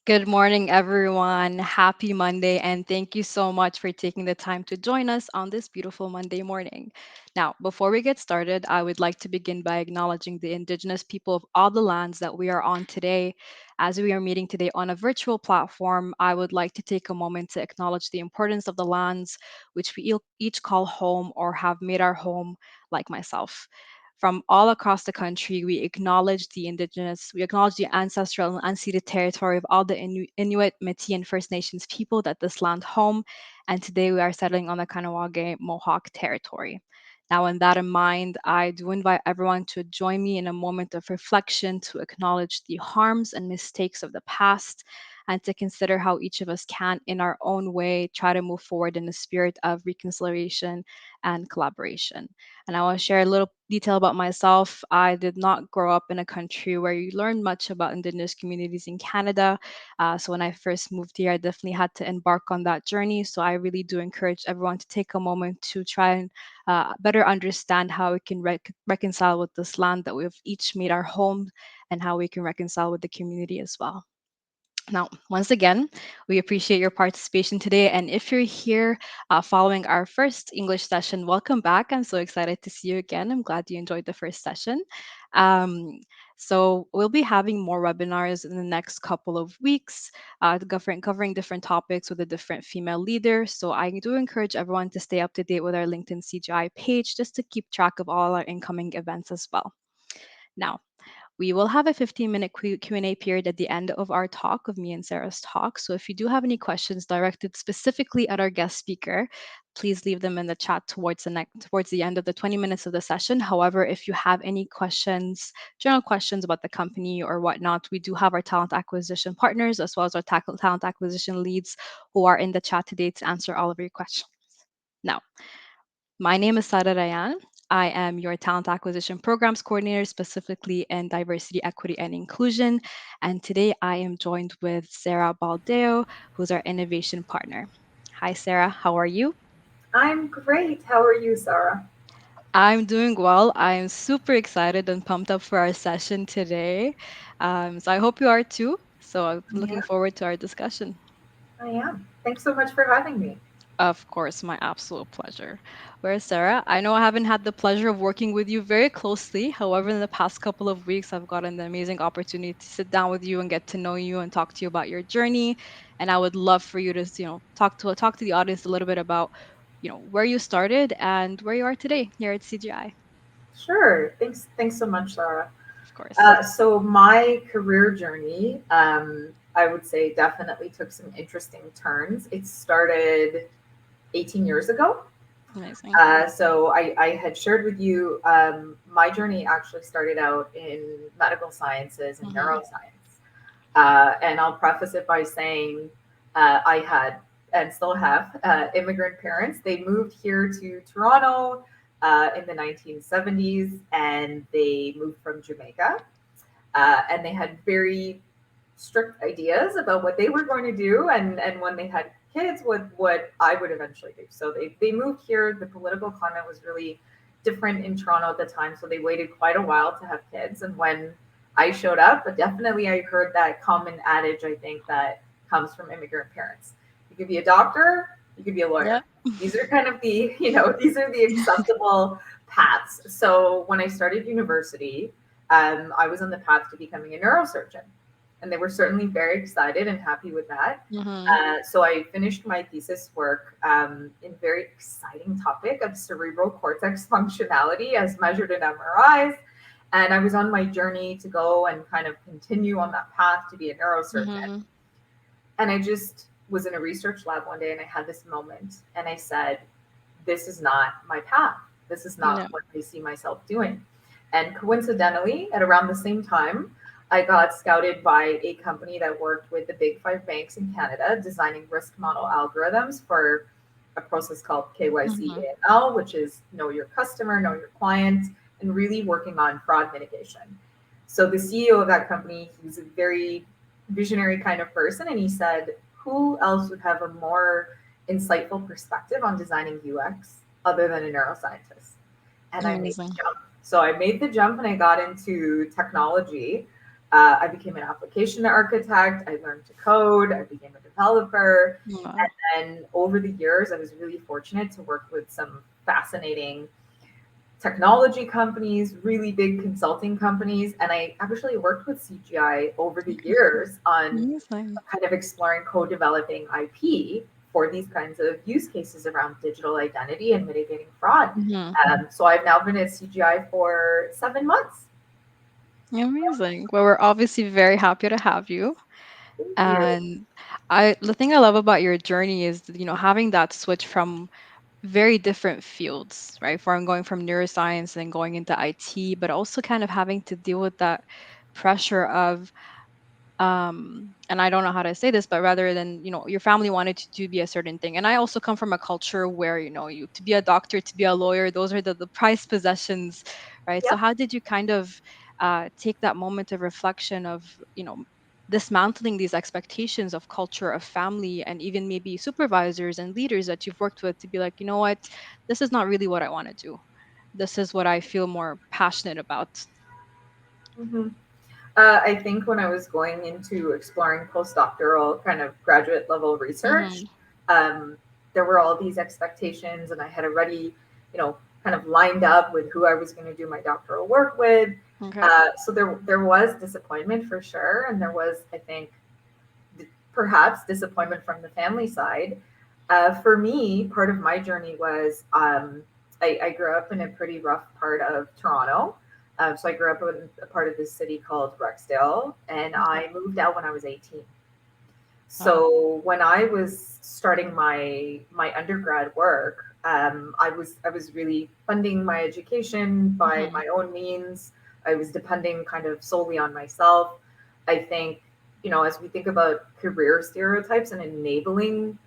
Good morning, everyone. Happy Monday, and thank you so much for taking the time to join us on this beautiful Monday morning. Now, before we get started, I would like to begin by acknowledging the Indigenous people of all the lands that we are on today. As we are meeting today on a virtual platform, I would like to take a moment to acknowledge the importance of the lands which we each call home or have made our home, like myself. From all across the country, we acknowledge the ancestral and unceded territory of all the Inuit, Métis, and First Nations people that this land home. And today we are settling on the Kanawage Mohawk territory. Now, with that in mind, I do invite everyone to join me in a moment of reflection to acknowledge the harms and mistakes of the past and to consider how each of us can, in our own way, try to move forward in the spirit of reconciliation and collaboration. And I want to share a little detail about myself. I did not grow up in a country where you learn much about Indigenous communities in Canada. So when I first moved here, I definitely had to embark on that journey. So I really do encourage everyone to take a moment to try and better understand how we can reconcile with this land that we've each made our home and how we can reconcile with the community as well. Now, once again, we appreciate your participation today. And if you're here following our first English session, welcome back. I'm so excited to see you again. I'm glad you enjoyed the first session. Um, so, we'll be having more webinars in the next couple of weeks, covering different topics with a different female leader. So, I do encourage everyone to stay up to date with our LinkedIn CGI page just to keep track of all our incoming events as well. Now, we will have a 15-minute Q&A period at the end of our talk, of me and Sarah's talk. So if you do have any questions directed specifically at our guest speaker, please leave them in the chat towards the end of the 20 minutes of the session. However, if you have any questions, general questions about the company or whatnot, we do have our talent acquisition partners as well as our talent acquisition leads who are in the chat today to answer all of your questions. Now, my name is Sara Rayan. I am your talent acquisition programs coordinator, specifically in diversity, equity, and inclusion. And today I am joined with Sarah Baldeo, who's our innovation partner. Hi, Sarah. How are you? I'm great. How are you, Sarah? I'm doing well. I'm super excited and pumped up for our session today. So I hope you are too. So I'm looking Yeah, forward to our discussion. I am. Thanks so much for having me. Of course, my absolute pleasure. Whereas Sarah, I know I haven't had the pleasure of working with you very closely. However, in the past couple of weeks, I've gotten the amazing opportunity to sit down with you and get to know you and talk to you about your journey. And I would love for you to, talk to the audience a little bit about, where you started and where you are today here at CGI. Sure. Thanks so much, Sarah. Of course. So my career journey, I would say, definitely took some interesting turns. It started 18 years ago. Amazing. So I had shared with you my journey actually started out in medical sciences and Mm-hmm. neuroscience. And I'll preface it by saying I had and still have immigrant parents. They moved here to Toronto in the 1970s and they moved from Jamaica. And they had very strict ideas about what they were going to do and when they had kids, what I would eventually do. So they moved here. The political climate was really different in Toronto at the time. So they waited quite a while to have kids. And when I showed up, but definitely I heard that common adage, I think, that comes from immigrant parents. You could be a doctor, you could be a Yeah. lawyer. These are kind of the, these are the acceptable paths. So when I started university, I was on the path to becoming a neurosurgeon. And they were certainly very excited and happy with that. Mm-hmm. So I finished my thesis work in very exciting topic of cerebral cortex functionality as measured in MRIs. And I was on my journey to go and kind of continue on that path to be a neurosurgeon. Mm-hmm. And I just was in a research lab one day and I had this moment and I said, this is not my path. This is Yeah. not what I see myself doing. And coincidentally, at around the same time, I got scouted by a company that worked with the big five banks in Canada, designing risk model algorithms for a process called KYC Mm-hmm. AML, which is know your customer, know your client, and really working on fraud mitigation. So the CEO of that company, he was a very visionary kind of person, and he said, "Who else would have a more insightful perspective on designing UX other than a neuroscientist?" And I made the Amazing. jump. So I made the jump and I got into technology. I became an application architect. I learned to code. I became a developer. Wow. And over the years, I was really fortunate to work with some fascinating technology companies, really big consulting companies. And I actually worked with CGI over the Okay. years on Amazing. kind of exploring co developing IP for these kinds of use cases around digital identity and mitigating fraud. Hmm. So I've now been at CGI for 7 months. Amazing. Well, we're obviously very happy to have you. Thank you. And the thing I love about your journey is, having that switch from very different fields, right? From going from neuroscience and going into IT, but also kind of having to deal with that pressure of and I don't know how to say this, but rather than, your family wanted you to be a certain thing. And I also come from a culture where, you to be a doctor, to be a lawyer, those are the prized possessions, right? So Yep. how did you kind of take that moment of reflection of, dismantling these expectations of culture, of family, and even maybe supervisors and leaders that you've worked with to be like, you know what, this is not really what I want to do. This is what I feel more passionate about. Mhm. I think when I was going into exploring postdoctoral kind of graduate level research, Hmm. um, there were all these expectations, and I had already, kind of lined up with who I was going to do my doctoral work with. Okay. So there was disappointment for sure, and there was, I think, perhaps disappointment from the family side. For me, part of my journey was I grew up in a pretty rough part of Toronto. So I grew up in a part of this city called Rexdale, and Okay. I moved out when I was 18. Wow. So when I was starting my undergrad work, I was really funding my education by Hmm. my own means. I was depending kind of solely on myself. I think, as we think about career stereotypes and enabling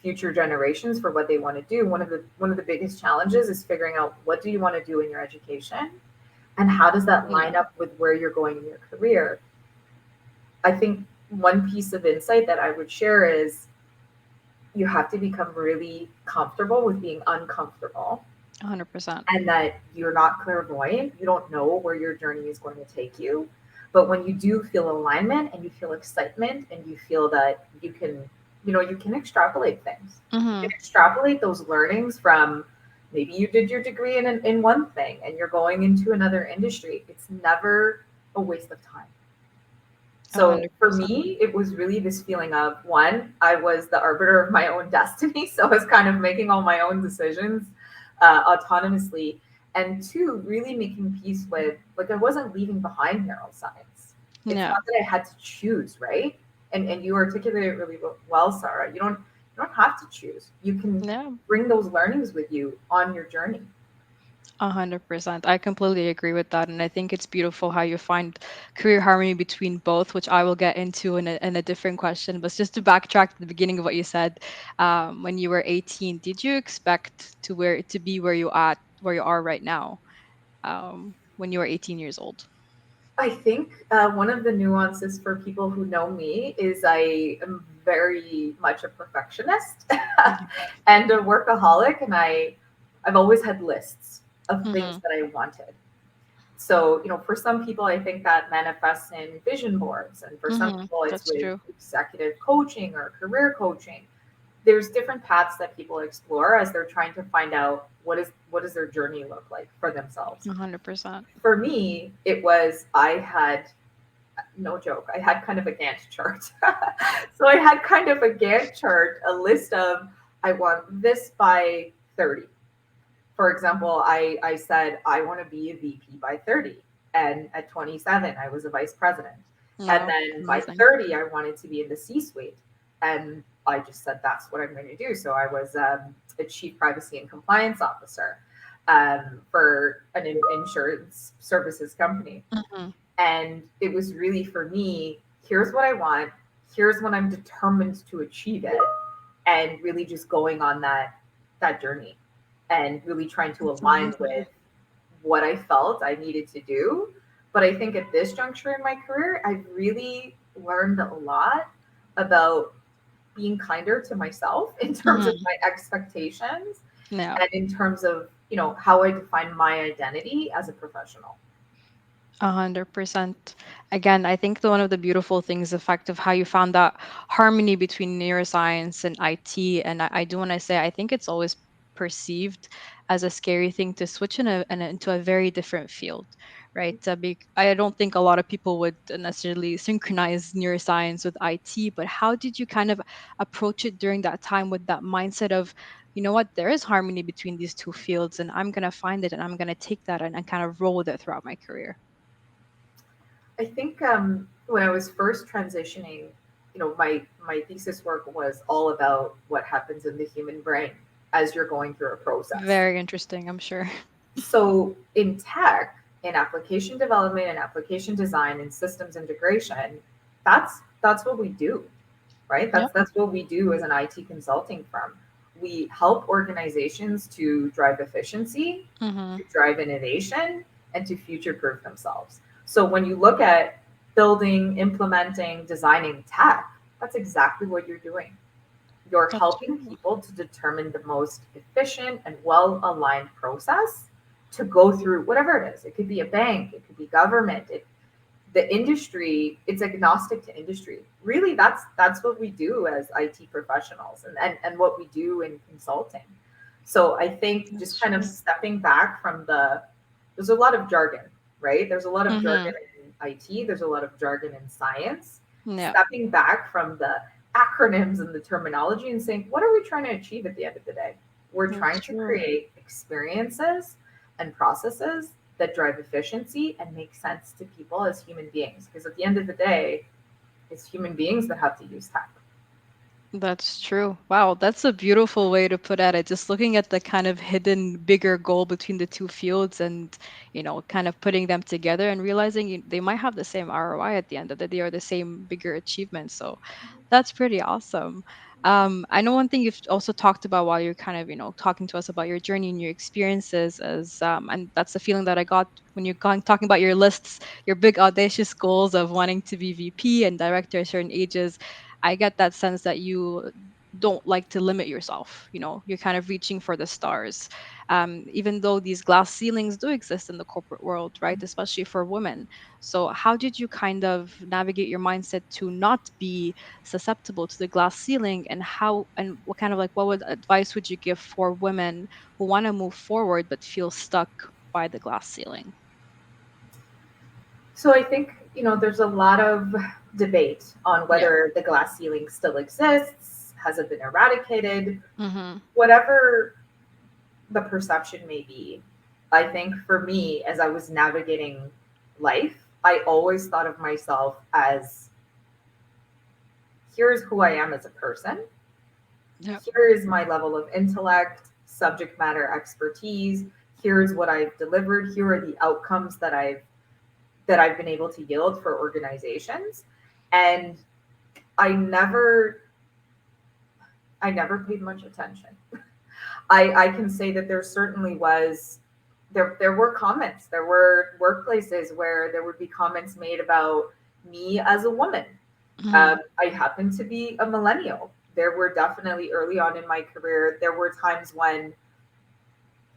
future generations for what they want to do, one of the biggest challenges is figuring out what do you want to do in your education and how does that Yeah. line up with where you're going in your career. I think one piece of insight that I would share is you have to become really comfortable with being uncomfortable, 100%. and that you're not clairvoyant. You don't know where your journey is going to take you. But when you do feel alignment and you feel excitement and you feel that you can extrapolate things. You can Mhm. extrapolate those learnings from maybe you did your degree in one thing and you're going into another industry. It's never a waste of time. So for 100%. me, it was really this feeling of one, I was the arbiter of my own destiny. So I was kind of making all my own decisions autonomously. And two, really making peace with, like, I wasn't leaving behind neuroscience. It's Yeah. not that I had to choose, right? And you articulated it really well, Sarah. You don't have to choose. You can Yeah. bring those learnings with you on your journey. 100%. I completely agree with that. And I think it's beautiful how you find career harmony between both, which I will get into in a different question. But just to backtrack to the beginning of what you said, when you were 18, did you expect to be where you are right now, when you were 18 years old? I think one of the nuances for people who know me is I am very much a perfectionist Okay. and a workaholic, and I've always had lists of things Mm-hmm. that I wanted. So, for some people, I think that manifests in vision boards, and for some Mm-hmm. people, it's That's with true. executive coaching or career coaching. There's different paths that people explore as they're trying to find out what does their journey look like for themselves. 100%. For me, it was I had no joke. I had kind of a Gantt chart. So I had kind of a Gantt chart, a list of I want this by 30. For example, I said I want to be a VP by 30. And at 27, I was a vice president. And Wow. then by Amazing. 30, I wanted to be in the C suite. And I just said that's what I'm going to do. So I was a chief privacy and compliance officer for an insurance services company. Mm-hmm. And it was really for me, here's what I want, here's when I'm determined to achieve it, and really just going on that journey and really trying to That's align amazing. with what I felt I needed to do. But I think at this juncture in my career, I've really learned a lot about being kinder to myself in terms of Mm-hmm. my expectations Yeah. and in terms of, how I define my identity as a professional. 100%. Again, I think one of the beautiful things, the fact of how you found that harmony between neuroscience and IT, and I do want to say, I think it's always perceived as a scary thing to switch into a very different field, right? I don't think a lot of people would necessarily synchronize neuroscience with IT, but how did you kind of approach it during that time with that mindset of, you know what, there is harmony between these two fields, and I'm going to find it and I'm going to take that and kind of roll with it throughout my career? I think when I was first transitioning, my thesis work was all about what happens in the human brain as you're going through a process. Very interesting, I'm sure. So in tech, in application development and application design and systems integration, that's what we do, right? Yep. That's what we do as an IT consulting firm. We help organizations to drive efficiency, Mhm. to drive innovation, and to future proof themselves. So when you look at building, implementing, designing tech, that's exactly what you're doing. You're That's helping true. people to determine the most efficient and well aligned process to go through whatever it is. It could be a bank, it could be government, the industry, it's agnostic to industry. Really, that's what we do as IT professionals, and what we do in consulting. So I think That's just kind of true. stepping back from there's a lot of jargon, right? There's a lot of jargon Mhm. in IT, there's a lot of jargon in science. Yeah, Stepping back from the acronyms and the terminology and saying, what are we trying to achieve at the end of the day? We're that's trying to true. create experiences and processes that drive efficiency and make sense to people as human beings. Because at the end of the day, it's human beings that have to use tech. That's true. Wow, that's a beautiful way to put at it. Just looking at the kind of hidden bigger goal between the two fields and, kind of putting them together and realizing they might have the same ROI at the end of the day or the same bigger achievement. So that's pretty awesome. I know one thing you've also talked about while you're kind of, talking to us about your journey and your experiences is, and that's the feeling that I got when you're talking about your lists, your big audacious goals of wanting to be VP and director at certain ages. I get that sense that you don't like to limit yourself. You're kind of reaching for the stars. Even though these glass ceilings do exist in the corporate world, right? Especially for women. So, how did you kind of navigate your mindset to not be susceptible to the glass ceiling? And what kind of like, what would advice would you give for women who want to move forward but feel stuck by the glass ceiling? So I think, there's a lot of debate on Yeah. whether the glass ceiling still exists, has it been eradicated, Mm-hmm. whatever the perception may be. I think for me, as I was navigating life, I always thought of myself as here's who I am as a person. Yep. Here is my level of intellect, subject matter expertise. Here's what I've delivered. Here are the outcomes that I've been able to yield for organizations. And I never I never paid much attention. I can say that there certainly was there were comments. There were workplaces where there would be comments made about me as a woman. Mm-hmm. I happen to be a millennial. There were definitely early on in my career, there were times when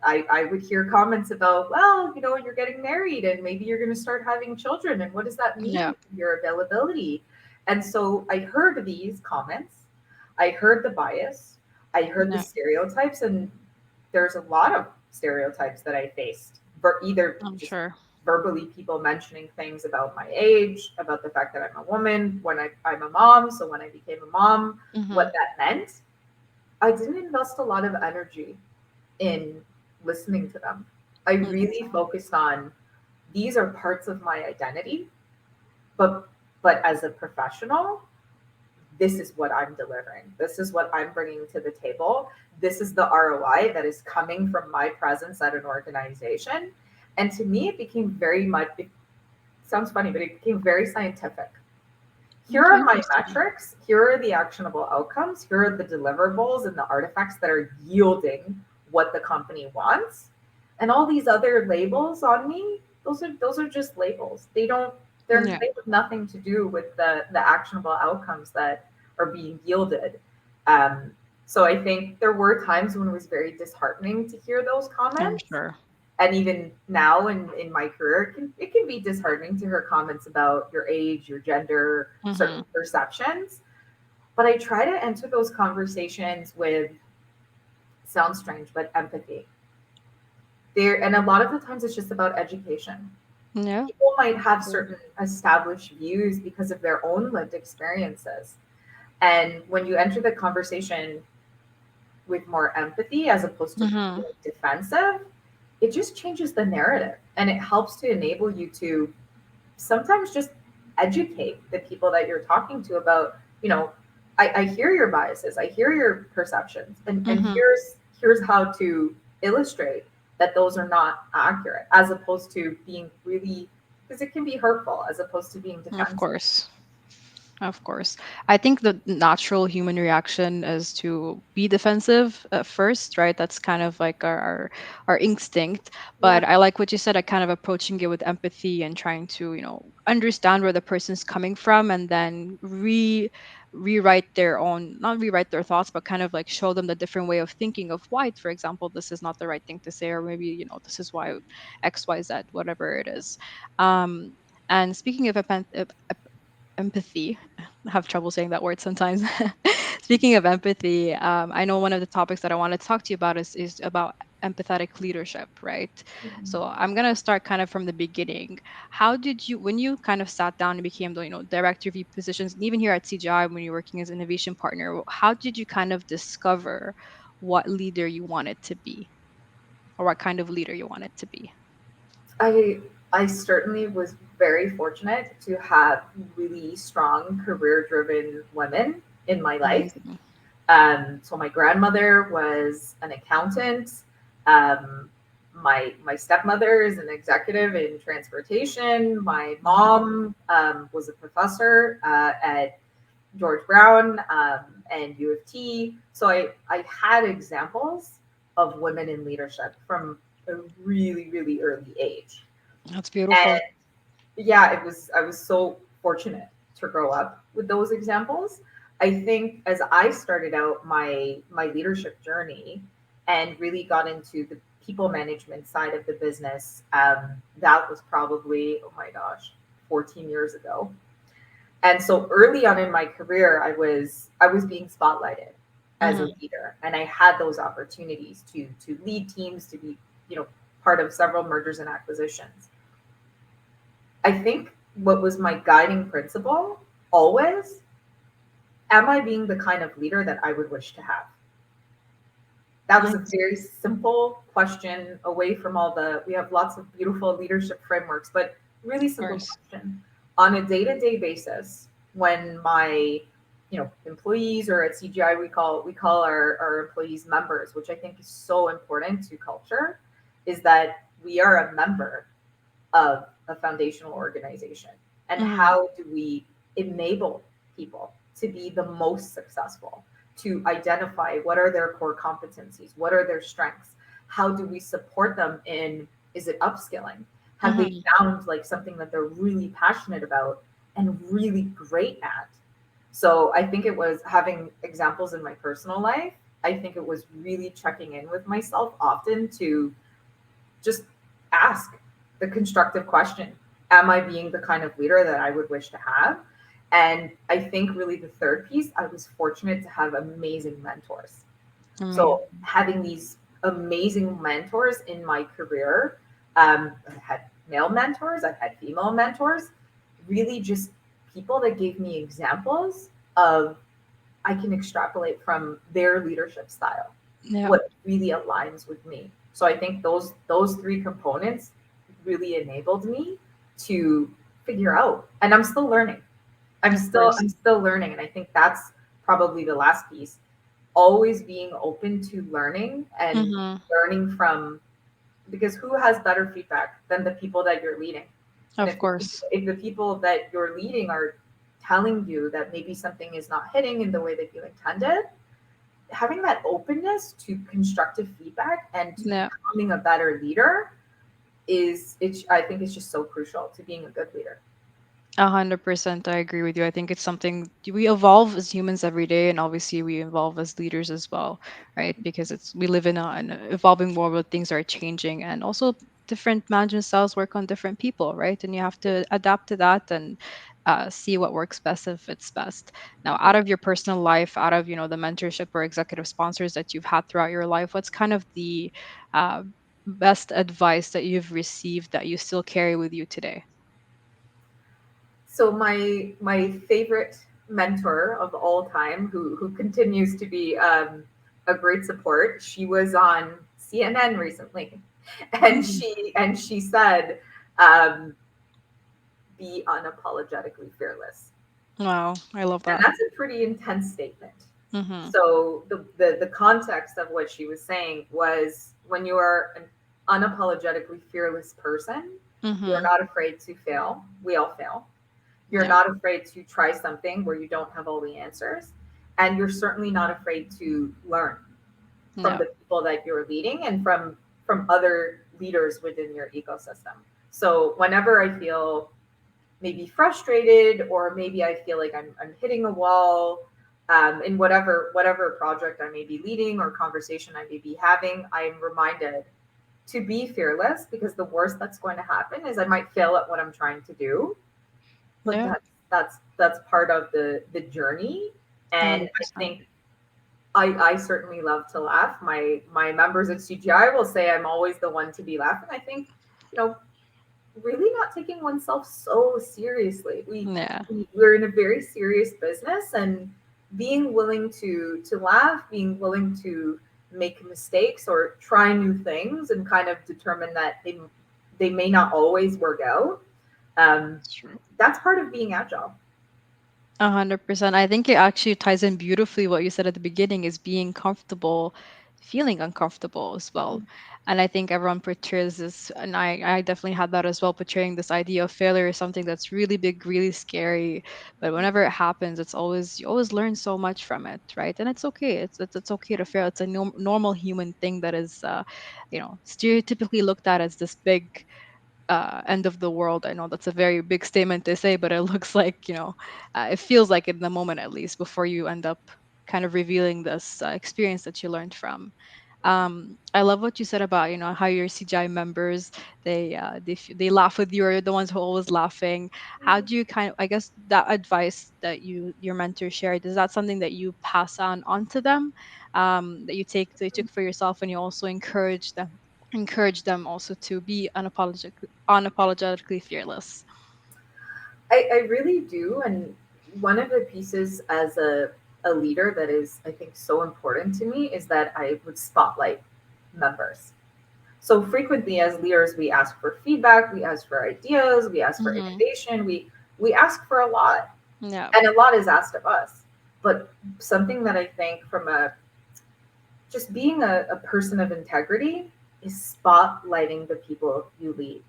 I would hear comments about, well, you're getting married and maybe you're going to start having children. And what does that Yeah. mean for your availability? And so I heard these comments. I heard the bias. I heard the Yeah. stereotypes. And there's a lot of stereotypes that I faced, either I'm just sure. verbally people mentioning things about my age, about the fact that I'm a woman, when I'm a mom. So when I became a mom, Mm-hmm. what that meant. I didn't invest a lot of energy in listening to them. I really focused on these are parts of my identity, but as a professional, this is what I'm delivering. This is what I'm bringing to the table. This is the ROI that is coming from my presence at an organization. And to me, it became very much, it sounds funny, but it became very scientific. Here Okay, are my interesting. metrics. Here are the actionable outcomes. Here are the deliverables and the artifacts that are yielding what the company wants. And all these other labels on me, those are just labels. Yeah. They have nothing to do with the actionable outcomes that are being yielded. Um, so I think there were times when it was very disheartening to hear those I'm comments. sure. And even now in my career, it can be disheartening to hear comments about your age, your gender, Mm-hmm. certain perceptions. But I try to enter those conversations with, sounds strange, but empathy. There, and a lot of the times it's just about education. Yeah. People might have True. certain established views because of their own lived experiences. And when you enter the conversation with more empathy as opposed to Mm-hmm. feeling defensive, it just changes the narrative and it helps to enable you to sometimes just educate the people that you're talking to about, you know, I hear your biases, I hear your perceptions, and Mm-hmm. here's how to illustrate that those are not accurate, as opposed to being really, because it can be hurtful, as opposed to being Of defensive. course. Of course. I think the natural human reaction is to be defensive at first, right? That's kind of like our instinct. Yeah. But I like what you said, kind of approaching it with empathy and trying to, understand where the person's coming from and then rewrite their own, not rewrite their thoughts, but kind of like show them the different way of thinking of why, for example, this is not the right thing to say, or maybe, this is why XYZ, whatever it is. Um, and speaking of empathy. I have trouble saying that word sometimes. Speaking of empathy, I know one of the topics that I wanted to talk to you about is about empathetic leadership, right? So I'm gonna start kind of from the beginning. How did you, when you kind of sat down and became the director of positions, and even here at CGI when you're working as innovation partner, how did you kind of discover what leader you wanted to be, or what kind of leader you wanted to be? I I certainly was very fortunate to have really strong career driven women in my life. Amazing. So my grandmother was an accountant. Um, my stepmother is an executive in transportation. My Amazing. mom was a professor at George Brown and U of T. So I had examples of women in leadership from a really, really early age. That's And beautiful. yeah, I was so fortunate to grow up with those examples. I think as I started out my leadership journey and really got into the people management side of the business, that was probably, oh my gosh, 14 years ago. And so early on in my career, I was being spotlighted as a Hmm. leader, and I had those opportunities to lead teams, to be, you know, part of several mergers and acquisitions. I think what was my guiding principle always, am I being the kind of leader that I would wish to have? That was a Nice. very simple question, away from all the, we have lots of beautiful leadership frameworks, but really Of simple course. question. On a day-to-day basis, when my, employees, or at CGI we call our employees members, which I think is so important to culture, is that we are a member of a foundational organization, and Hmm. how do we enable people to be the most successful, to identify what are their core competencies, what are their strengths, how do we support them in, is it upskilling, have they Hmm. found like something that they're really passionate about and really great at. So I think it was having examples in my personal life. I think it was really checking in with myself often to just ask the constructive question, am I being the kind of leader that I would wish to have? And I think really the third piece, I was fortunate to have amazing mentors. So Amazing. having these amazing mentors in my career, I had male mentors, I've had female mentors, really just people that gave me examples of, I can extrapolate from their leadership style Yeah. what really aligns with me. So I think those three components really enabled me to figure out. And I'm still learning. I'm Of still course. I'm still learning, and I think that's probably the last piece. Always being open to learning and Hmm. learning from, because who has better feedback than the people that you're leading? And Of course. if the people that you're leading are telling you that maybe something is not hitting in the way that you intended, having that openness to constructive feedback and to Yeah. becoming a better leader is, it's, I think it's just so crucial to being a good leader. 100%, I agree with you. I think it's something we evolve as humans every day, and obviously we evolve as leaders as well, right? Because we live in an evolving world where things are changing, and also different management styles work on different people, right? And you have to adapt to that and see what works best if it's best. Now, out of your personal life, out of the mentorship or executive sponsors that you've had throughout your life, what's kind of the uh, best advice that you've received that you still carry with you today? So my favorite mentor of all time, who continues to be a great support, she was on CNN recently, and Mhm. she said, um, "Be unapologetically fearless." Wow, I love And that. that's a pretty intense statement. Mhm. So the context of what she was saying was, when you are an unapologetically fearless person, you're Mhm. not afraid to fail. We all fail. You're Yeah. not afraid to try something where you don't have all the answers. And you're certainly not afraid to learn from Yeah. the people that you're leading and from other leaders within your ecosystem. So whenever I feel maybe frustrated, or maybe I feel like I'm hitting a wall, in whatever project I may be leading or conversation I may be having, I'm reminded to be fearless, because the worst that's going to happen is I might fail at what I'm trying to do, but Yeah. that's part of the journey. And I 100%. think I certainly love to laugh. My members at CGI will say I'm always the one to be laughing. I think, you know, really not taking oneself so seriously. Yeah. We're in a very serious business, and being willing to laugh, being willing to make mistakes or try new things, and kind of determine that they may not always work out. Um, It's true. that's part of being agile. 100%. I think it actually ties in beautifully what you said at the beginning is being comfortable, feeling uncomfortable as well. And I think everyone portrays this, and I definitely had that as well, portraying this idea of failure as something that's really big, really scary. But whenever it happens, you always learn so much from it, right? And it's okay. It's okay to fail. It's a normal human thing that is, stereotypically looked at as this big end of the world. I know that's a very big statement to say, but it looks like, it feels like it in the moment at least before you end up kind of revealing this experience that you learned from. I love what you said about how your CGI members they laugh with you, or the ones who are always laughing. How do you kind of, I guess, that advice that your mentor shared, is that something that you pass on to them, that you took for yourself, and you also encourage them also to be unapologetically fearless? I really do. And one of the pieces as a leader that is, I think, so important to me is that I would spotlight members. So frequently as leaders, we ask for feedback, we ask for ideas, we ask for Hmm. innovation, we ask for a lot, Yeah. and a lot is asked of us. But something that I think, from a just being a person of integrity, is spotlighting the people you lead,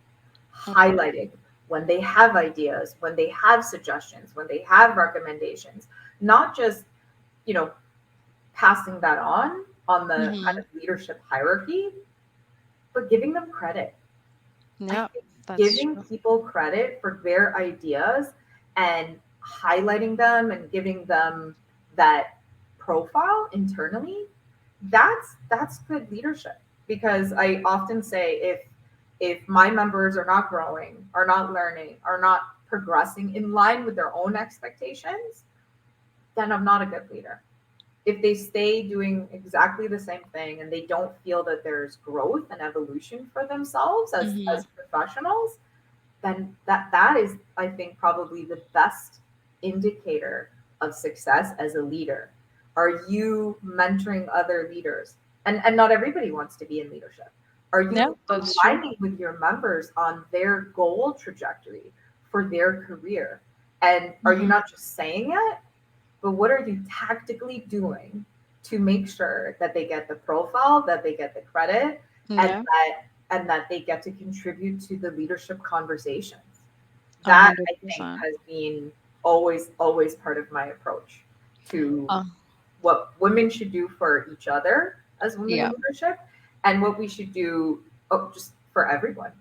Okay. highlighting when they have ideas, when they have suggestions, when they have recommendations, not just, you know, passing that on the kind Hmm. of leadership hierarchy, but giving them credit. I Yeah, think that's giving true. people credit for their ideas and highlighting them and giving them that profile internally, that's good leadership. Because I often say, if my members are not growing, are not learning, are not progressing in line with their own expectations, then I'm not a good leader. If they stay doing exactly the same thing and they don't feel that there's growth and evolution for themselves Hmm. as professionals, then that is, I think, probably the best indicator of success as a leader. Are you mentoring other leaders? And not everybody wants to be in leadership. Are Yeah, you that's true. aligning with your members on their goal trajectory for their career? And are you Hmm. not just saying it, but what are you tactically doing to make sure that they get the profile, that they get the credit, and Yeah, that they get to contribute to the leadership conversations? a That, hundred I think, percent. has been always part of my approach to Uh, what women should do for each other as women yeah. in leadership, and what we should do, oh, just for everyone.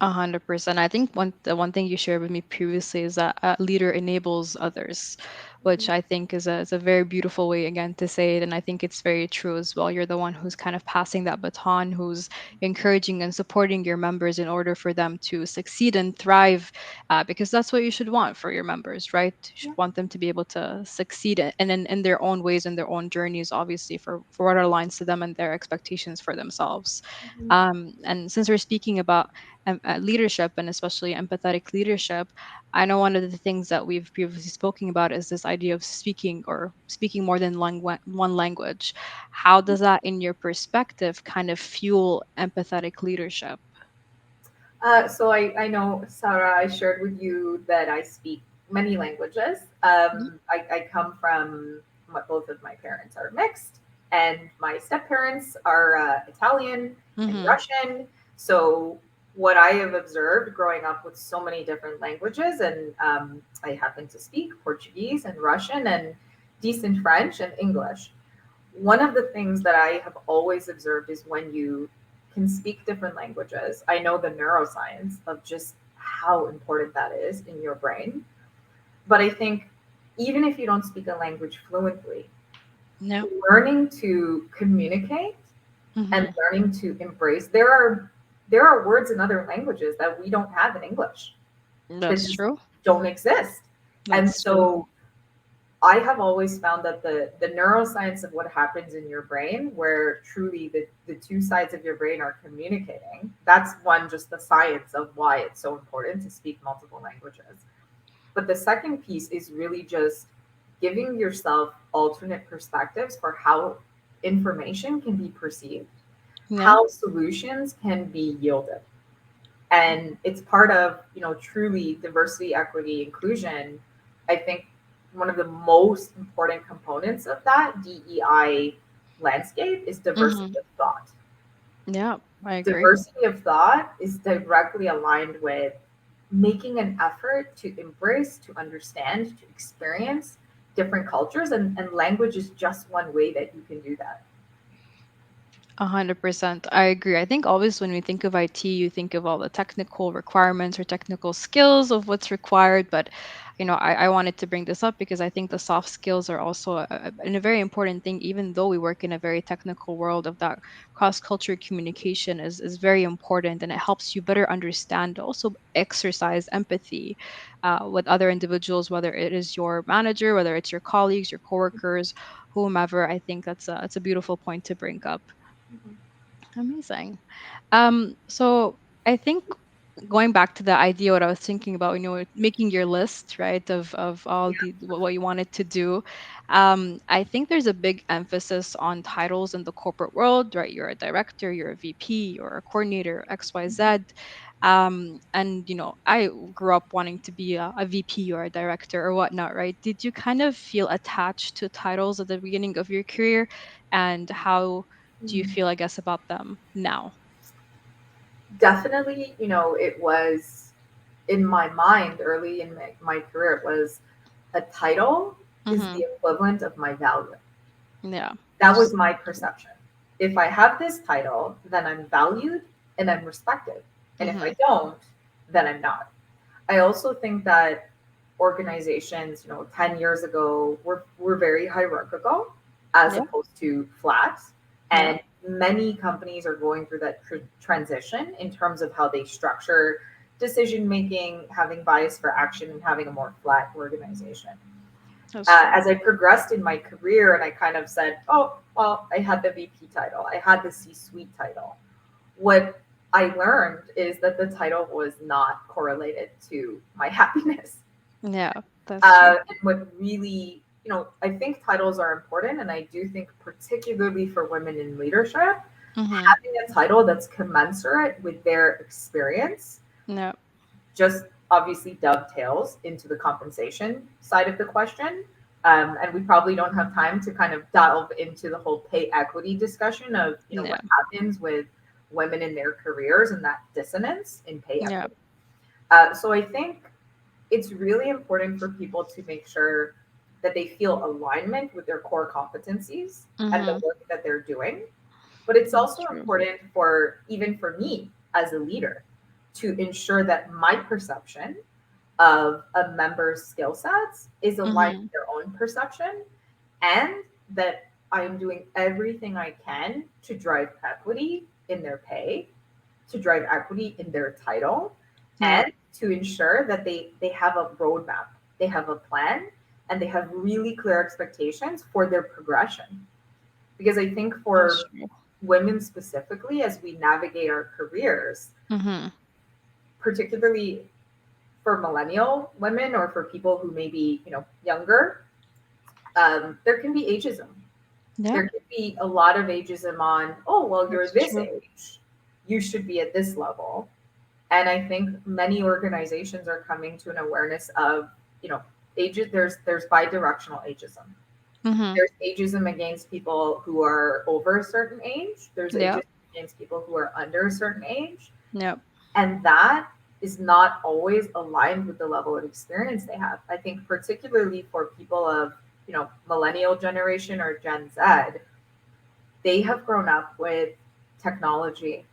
100%. I think the one thing you shared with me previously is that a leader enables others, which I think is a very beautiful way again to say it. And I think it's very true as well. You're the one who's kind of passing that baton, who's encouraging and supporting your members in order for them to succeed and thrive, because that's what you should want for your members, right? You should Yeah. want them to be able to succeed and in their own ways and their own journeys, obviously, for what aligns to them and their expectations for themselves. Mhm. And since we're speaking about leadership and especially empathetic leadership, I know one of the things that we've previously spoken about is this idea of speaking or speaking more than one language. How does that, in your perspective, kind of fuel empathetic leadership? So I know, Sarah, I shared with you that I speak many languages. I come from both of my parents are mixed, and my step parents are Italian and Mm-hmm. Russian. So what I have observed growing up with so many different languages, and I happen to speak Portuguese and Russian and decent French and English. One of the things that I have always observed is when you can speak different languages, I know the neuroscience of just how important that is in your brain. But I think even if you don't speak a language fluently, Yeah. learning to communicate and Mm-hmm. learning to embrace there are words in other languages that we don't have in English that That's just true. don't exist. And That's true. so I have always found that the neuroscience of what happens in your brain, where truly the two sides of your brain are communicating, that's one, just the science of why it's so important to speak multiple languages. But the second piece is really just giving yourself alternate perspectives for how information can be perceived, Yeah. how solutions can be yielded. And it's part of, truly diversity, equity, inclusion. I think one of the most important components of that DEI landscape is Mm-hmm. diversity of thought. Yeah, I agree. Diversity of thought is directly aligned with making an effort to embrace, to understand, to experience different cultures, and language is just one way that you can do that. 100%. I agree. I think always when we think of IT, you think of all the technical requirements or technical skills of what's required. But, I wanted to bring this up because I think the soft skills are also a very important thing, even though we work in a very technical world of that cross-cultural communication is very important and it helps you better understand, also exercise empathy with other individuals, whether it is your manager, whether it's your colleagues, your coworkers, whomever. I think that's a beautiful point to bring up. Amazing. So I think going back to the idea, what I was thinking about, making your list, right, of all the what you wanted to do. I think there's a big emphasis on titles in the corporate world, right? You're a director, you're a VP, you're a coordinator, XYZ. And I grew up wanting to be a VP or a director or whatnot, right? Did you kind of feel attached to titles at the beginning of your career, and how do you Mhm. feel, I guess, about them now? Definitely, it was in my mind early in my career, it was a title is Mm-hmm. the equivalent of my value. Yeah. That was my perception. If I have this title, then I'm valued and I'm respected. And if I Mm-hmm. don't, then I'm not. I also think that organizations, 10 years ago, were very hierarchical as Yeah. opposed to flat. Yeah. And many companies are going through that transition in terms of how they structure decision making, having bias for action, and having a more flat organization. That's true. As I progressed in my career and I kind of said, oh, well, I had the VP title, I had the C suite title. What I learned is that the title was not correlated to my happiness. Yeah. That's true. And what really, I think titles are important. And I do think, particularly for women in leadership, Mm-hmm. having a title that's commensurate with their experience Yeah. just obviously dovetails into the compensation side of the question. And we probably don't have time to kind of delve into the whole pay equity discussion of, Yeah. what happens with women in their careers and that dissonance in pay Yeah. equity. So I think it's really important for people to make sure that they feel alignment with their core competencies and the Mm-hmm. work that they're doing. But it's That's also true. important for, even for me as a leader, to ensure that my perception of a member's skill sets is aligned Mm-hmm. with their own perception, and that I am doing everything I can to drive equity in their pay, to drive equity in their title, Yeah, and to ensure that they have a roadmap, they have a plan, and they have really clear expectations for their progression. Because I think that's for true. women specifically, as we navigate our careers, Mm-hmm. particularly for millennial women or for people who may be, younger, there can be ageism. Yeah, There can be a lot of ageism on, oh, well, you're that's this true. age, you should be at this level. And I think many organizations are coming to an awareness of, you know, ages. There's bi-directional ageism. Mm-hmm. There's ageism against people who are over a certain age. There's Yeah, ageism against people who are under a certain age, yeah. and that is not always aligned with the level of experience they have. I think particularly for people of, millennial generation or Gen Z, they have grown up with technology,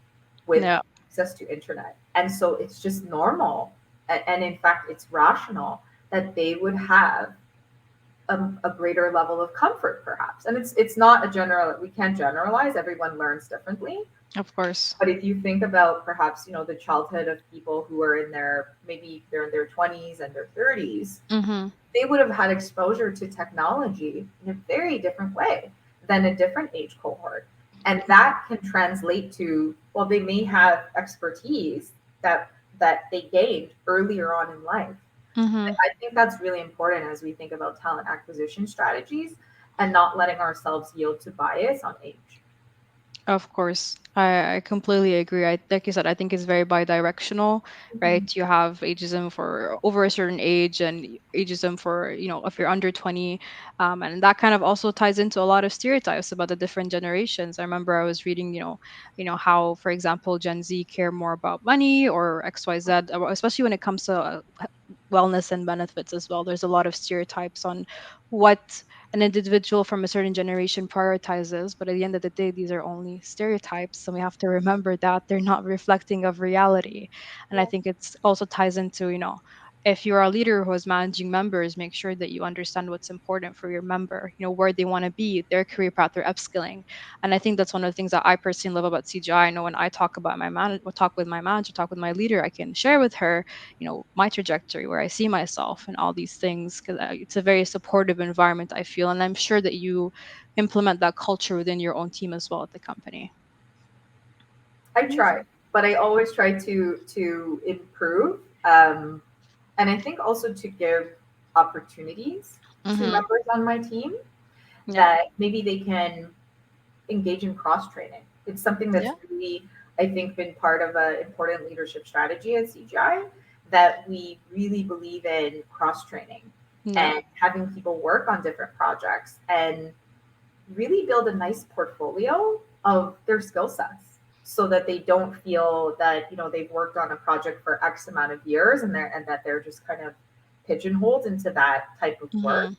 with Yeah. access to internet, and so it's just normal, and in fact it's rational that they would have a greater level of comfort perhaps. And it's not a general, we can't generalize, everyone learns differently. Of course. But if you think about perhaps, the childhood of people who are in their, maybe they're in their 20s and their 30s, Mm-hmm. they would have had exposure to technology in a very different way than a different age cohort. And that can translate to, well, they may have expertise that they gained earlier on in life. Mm-hmm. I think that's really important as we think about talent acquisition strategies and not letting ourselves yield to bias on age. Of course, I completely agree. Like you said, I think it's very bi-directional, right? Mhm. You have ageism for over a certain age and ageism for, if you're under 20. And that kind of also ties into a lot of stereotypes about the different generations. I remember I was reading, how, for example, Gen Z care more about money or XYZ, especially when it comes to wellness and benefits as well. There's a lot of stereotypes on what an individual from a certain generation prioritizes, but at the end of the day these are only stereotypes, and we have to remember that they're not reflecting of reality. And I Yeah. think it's also ties into, if you're a leader who is managing members, make sure that you understand what's important for your member, where they want to be, their career path, their upskilling. And I think that's one of the things that I personally love about CGI. I know when I talk about talk with my manager, talk with my leader, I can share with her, my trajectory, where I see myself and all these things, because it's a very supportive environment, I feel. And I'm sure that you implement that culture within your own team as well at the company. I try, Amazing. but I always try to improve, and I think also to give opportunities to Mm-hmm. members on my team Yeah. that maybe they can engage in cross training. It's something that's Yeah. really, I think, been part of an important leadership strategy at CGI, that we really believe in cross training Yeah. and having people work on different projects and really build a nice portfolio of their skill sets, so that they don't feel that, they've worked on a project for X amount of years and that they're just kind of pigeonholed into that type of work, Mm-hmm.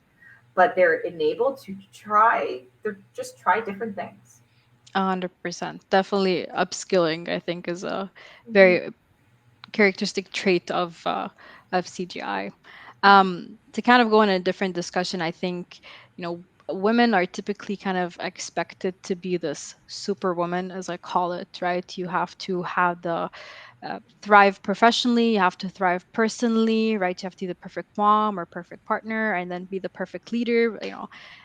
but they're enabled to try different things. 100%. Definitely upskilling, I think, is a Mhm. very characteristic trait of CGI. To kind of go in a different discussion, I think, women are typically kind of expected to be this superwoman, as I call it, right? You have to have the thrive professionally, you have to thrive personally, right? You have to be the perfect mom or perfect partner, and then be the perfect leader,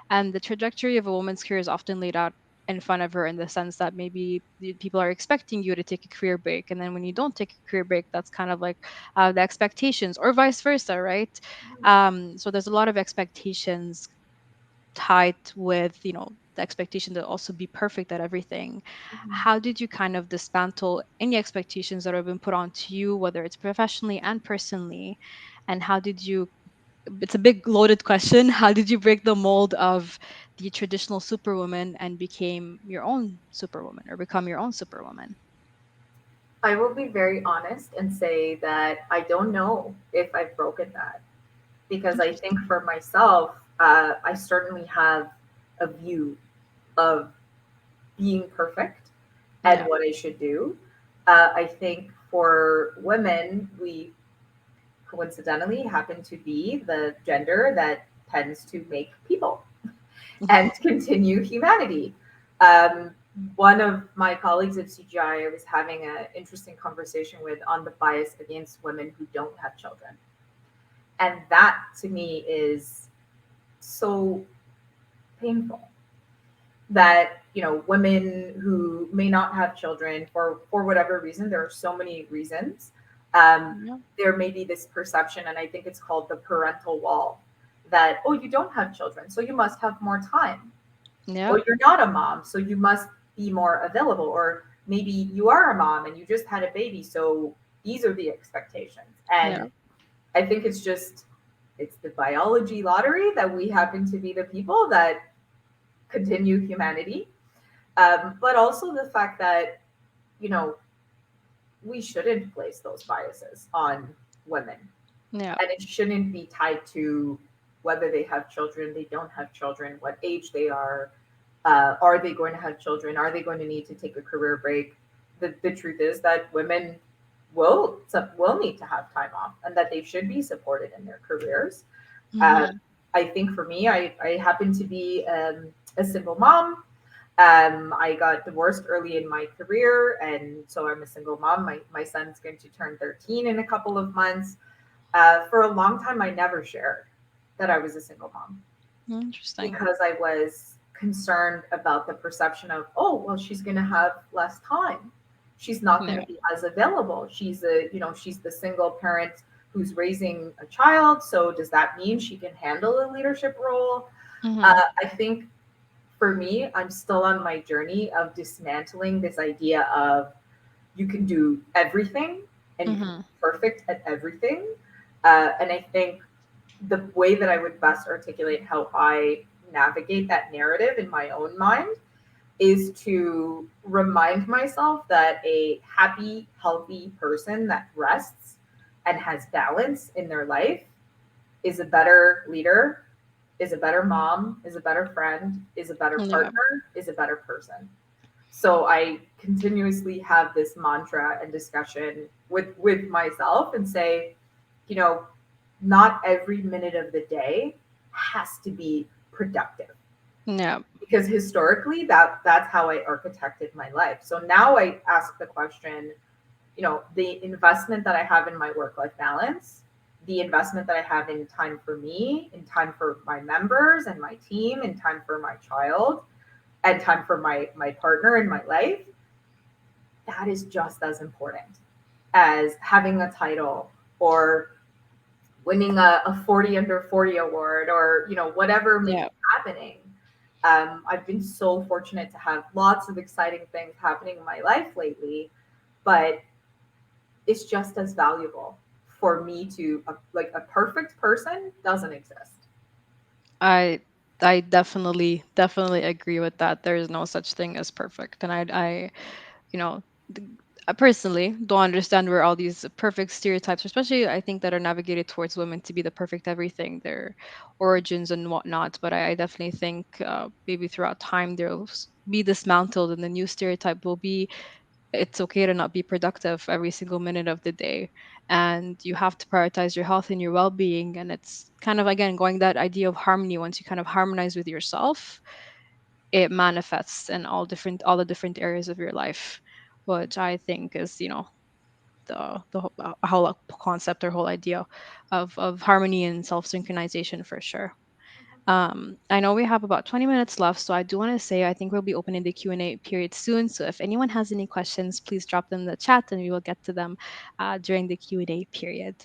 And the trajectory of a woman's career is often laid out in front of her, in the sense that maybe the people are expecting you to take a career break, and then when you don't take a career break, that's kind of like the expectations, or vice versa, right? So there's a lot of expectations tied with, the expectation to also be perfect at everything. Mhm. How did you kind of dismantle any expectations that have been put onto you, whether it's professionally and personally? And how did you, it's a big loaded question, how did you break the mold of the traditional superwoman and became your own superwoman, or become your own superwoman? I will be very honest and say that I don't know if I've broken that, because I think Interesting. for myself, I certainly have a view of being perfect and Yeah. what I should do. I think for women, we coincidentally happen to be the gender that tends to make people and continue humanity. Um, One of my colleagues at CGI, I was having an interesting conversation with on the bias against women who don't have children. And that to me is so painful that, women who may not have children for whatever reason, there are so many reasons. Um, Yeah. there may be this perception, and I think it's called the parental wall, that, oh, you don't have children, so you must have more time, Yeah. or you're not a mom, so you must be more available, or maybe you are a mom and you just had a baby, so these are the expectations. Yeah. And I think it's the biology lottery that we happen to be the people that continue humanity, but also the fact that, you know we shouldn't place those biases on women, Yeah. and it shouldn't be tied to whether they have children, they don't have children, what age they are they going to have children, are they going to need to take a career break. The truth is that women will need to have time off, and that they should be supported in their careers. uh, Mm-hmm. I think for me, I happen to be a single mom. I got divorced early in my career, and so I'm a single mom. My son's going to turn 13 in a couple of months. For a long time, I never shared that I was a single mom Interesting. because I was concerned about the perception of, oh, well, she's going to have less time. She's not going Yeah. to be as available. She's the single parent who's raising a child. So does that mean she can handle a leadership role? Mm-hmm. I think for me, I'm still on my journey of dismantling this idea of you can do everything and you can be Mm-hmm. perfect at everything. And I think the way that I would best articulate how I navigate that narrative in my own mind is to remind myself that a happy, healthy person that rests and has balance in their life is a better leader, is a better mom, is a better friend, is a better Yeah. partner, is a better person. So I continuously have this mantra and discussion with myself and say, you know, not every minute of the day has to be productive, Yeah. because historically that's how I architected my life. So now I ask the question, the investment that I have in my work life balance, the investment that I have in time for me, in time for my members and my team, in time for my child, and time for my partner in my life, that is just as important as having a title or winning a 40 under 40 award, or whatever may be Yeah. happening. I've been so fortunate to have lots of exciting things happening in my life lately, but it's just as valuable for me to, like, a perfect person doesn't exist. I I definitely agree with that. There is no such thing as perfect, and I you know, I personally don't understand where all these perfect stereotypes, especially I think that are navigated towards women to be the perfect everything, their origins and whatnot. But I definitely think maybe throughout time they'll be dismantled, and the new stereotype will be it's okay to not be productive every single minute of the day, and you have to prioritize your health and your well-being. And it's kind of again going that idea of harmony. Once you kind of harmonize with yourself, it manifests in all the different areas of your life, which I think is the whole concept or whole idea of harmony and self synchronization for sure. I know we have about 20 minutes left, so I do want to say I think we'll be opening the Q&A period soon. So if anyone has any questions, please drop them in the chat, and we will get to them during the Q&A period.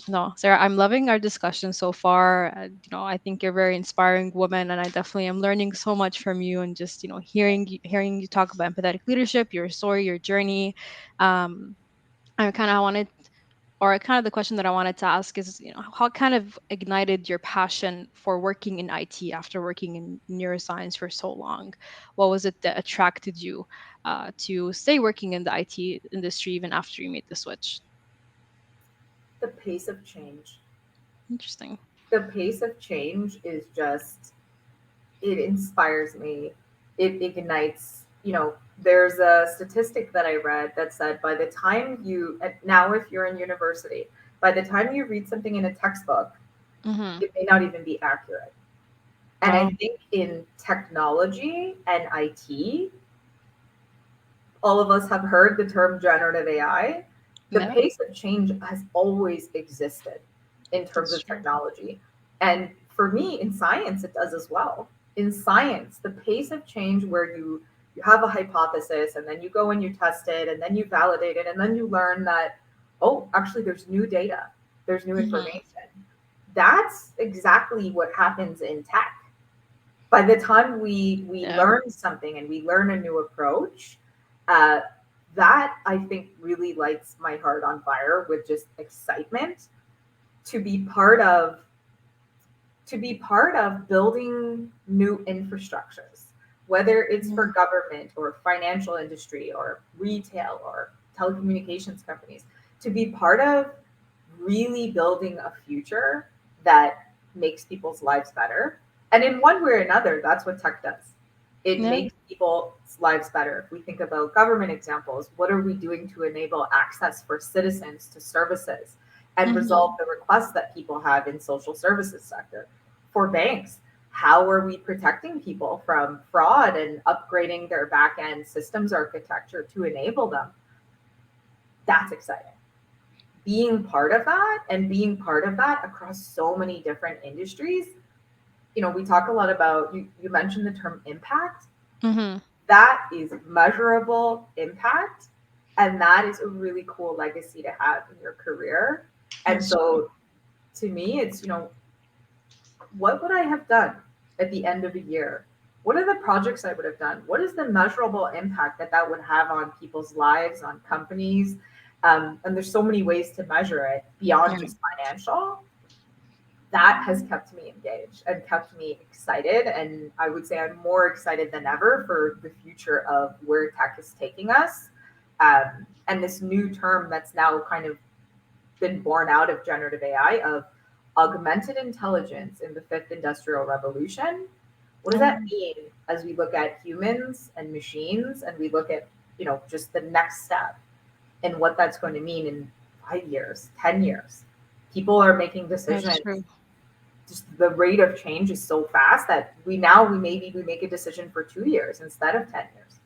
No, Sarah, I'm loving our discussion so far. I think you're a very inspiring woman, and I definitely am learning so much from you. And just hearing you talk about empathetic leadership, your story, your journey. Um, I kind of wanted or kind of the question that I wanted to ask is, how kind of ignited your passion for working in IT after working in neuroscience for so long? What was it that attracted you to stay working in the IT industry even after you made the switch? The pace of change. Interesting. The pace of change is just, it inspires me. It ignites. There's a statistic that I read that said by the time you, now if you're in university, by the time you read something in a textbook, Mm-hmm. it may not even be accurate. And I Wow. think in technology and IT, all of us have heard the term generative AI. The Yeah, pace of change has always existed in terms that's of true. technology. And for me, in science, it does as well. In science, the pace of change where you have a hypothesis and then you go and you test it and then you validate it and then you learn that, oh, actually there's new data, there's new Mm-hmm. information. That's exactly what happens in tech. By the time we Yeah. learn something and we learn a new approach, uh, that I think really lights my heart on fire with just excitement to be part of building new infrastructures, whether it's for Mhm. government or financial industry or retail or telecommunications companies, to be part of really building a future that makes people's lives better. And in one way or another, that's what tech does. It Yeah. makes people's lives better. If we think about government examples, what are we doing to enable access for citizens to services and Mm-hmm. resolve the requests that people have in social services sector? For banks, how are we protecting people from fraud and upgrading their back end systems architecture to enable them? That's exciting. Being part of that and being part of that across so many different industries. We talk a lot about, you mentioned the term impact. Mm-hmm. That is measurable impact, and that is a really cool legacy to have in your career. And That's true. so to me, it's, what would I have done at the end of a year? What are the projects I would have done? What is the measurable impact that that would have on people's lives, on companies? And there's so many ways to measure it beyond Yeah. just financial. That has kept me engaged and kept me excited. And I would say I'm more excited than ever for the future of where tech is taking us. And this new term that's now kind of been born out of generative AI, of augmented intelligence in the fifth industrial revolution. What does that Um, mean as we look at humans and machines and we look at, just the next step and what that's going to mean in 5 years, 10 years? People are making that's decisions. true. Just the rate of change is so fast that we make a decision for 2 years instead of 10 years.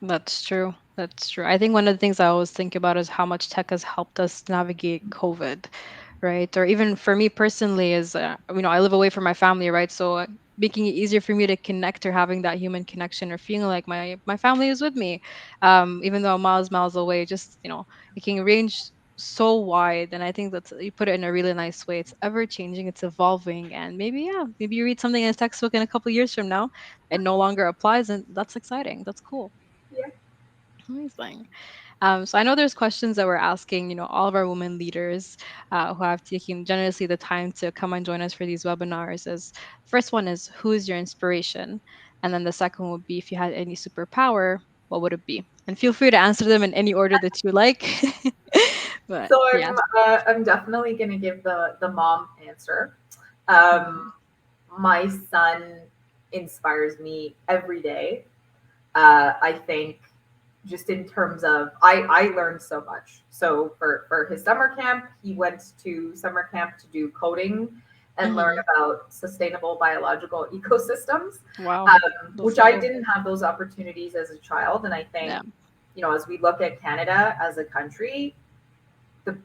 That's true. That's true. I think one of the things I always think about is how much tech has helped us navigate COVID, right? Or even for me personally, is I live away from my family, right? So making it easier for me to connect or having that human connection or feeling like my family is with me, even though I'm miles away. Just it can range so wide, and I think that's you put it in a really nice way. It's ever changing, it's evolving, and maybe you read something in a textbook in a couple years from now, it no longer applies, and that's exciting. That's cool. Yeah. Amazing. So I know there's questions that we're asking, all of our women leaders who have taken generously the time to come and join us for these webinars. Is first one is who is your inspiration, and then the second would be if you had any superpower, what would it be? And feel free to answer them in any order that you like. But So yeah. I'm definitely going to give the mom answer. Um, Mhm. my son inspires me every day. I think just in terms of I learned so much. So for his summer camp, he went to summer camp to do coding and learn Mhm. about sustainable biological ecosystems, Wow, that's which I cool. didn't have those opportunities as a child. And I think, Yeah. as we look at Canada as a country,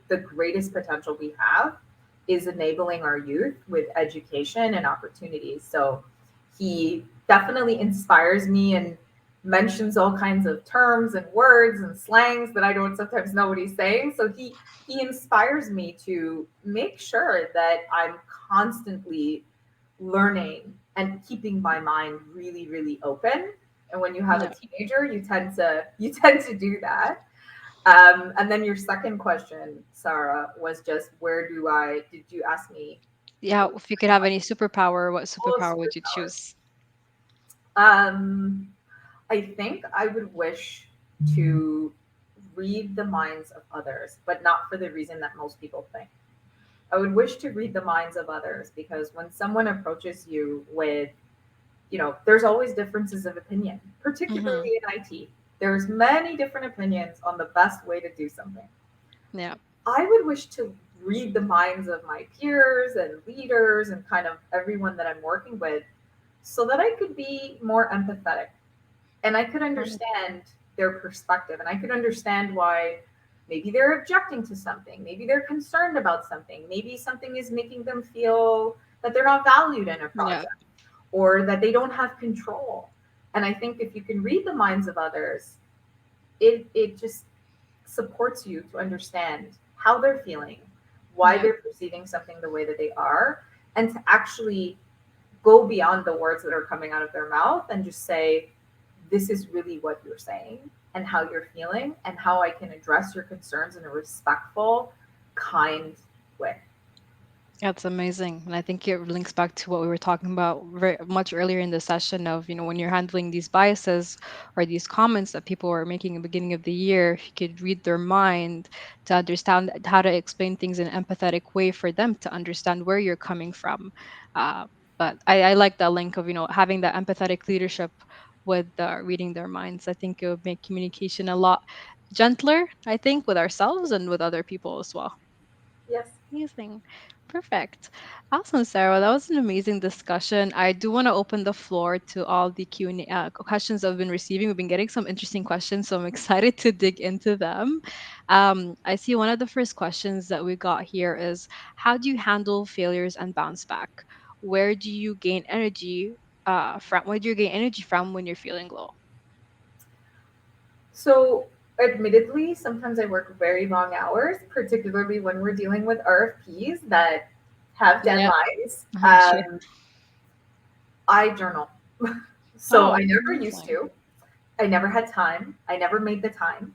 the greatest potential we have is enabling our youth with education and opportunities. So he definitely inspires me and mentions all kinds of terms and words and slangs that I don't sometimes know what he's saying. So he inspires me to make sure that I'm constantly learning and keeping my mind really, really open. And when you have a Yeah. teenager, you tend to do that. And then your second question, Sarah, was just did you ask me Yeah. what was If you the could have any superpower, what superpower would you superpower? choose? Um, I think I would wish to read the minds of others, but not for the reason that most people think. I would wish to read the minds of others because when someone approaches you with, there's always differences of opinion, Mhm. particularly in IT. There's many different opinions on the best way to do something. Yeah. I would wish to read the minds of my peers and leaders and kind of everyone that I'm working with so that I could be more empathetic and I could Right. understand their perspective and I could understand why maybe they're objecting to something, maybe they're concerned about something, maybe something is making them feel that they're not valued in a Yeah. project or that they don't have control. And I think if you can read the minds of others, it just supports you to understand how they're feeling, why Yeah. they're perceiving something the way that they are, and to actually go beyond the words that are coming out of their mouth and just say, this is really what you're saying and how you're feeling and how I can address your concerns in a respectful, kind way. That's amazing. And I think it links back to what we were talking about very much earlier in the session of, when you're handling these biases or these comments that people are making in the beginning of the year, if you could read their mind to understand how to explain things in an empathetic way for them to understand where you're coming from. But I like that link of, having that empathetic leadership with reading their minds. I think it would make communication a lot gentler, I think, with ourselves and with other people as well. Yes. Amazing. Perfect. Awesome, Sarah. That was an amazing discussion. I do want to open the floor to all the Q&A questions I've been receiving. We've been getting some interesting questions, so I'm excited to dig into them. I see one of the first questions that we got here is, how do you handle failures and bounce back? Where do you gain energy from? Where do you gain energy from when you're feeling low? So, admittedly, sometimes I work very long hours, particularly when we're dealing with RFPs that have Yeah. deadlines. Sure. I journal. So, Oh, I never used amazing. to. I never had time. I never made the time.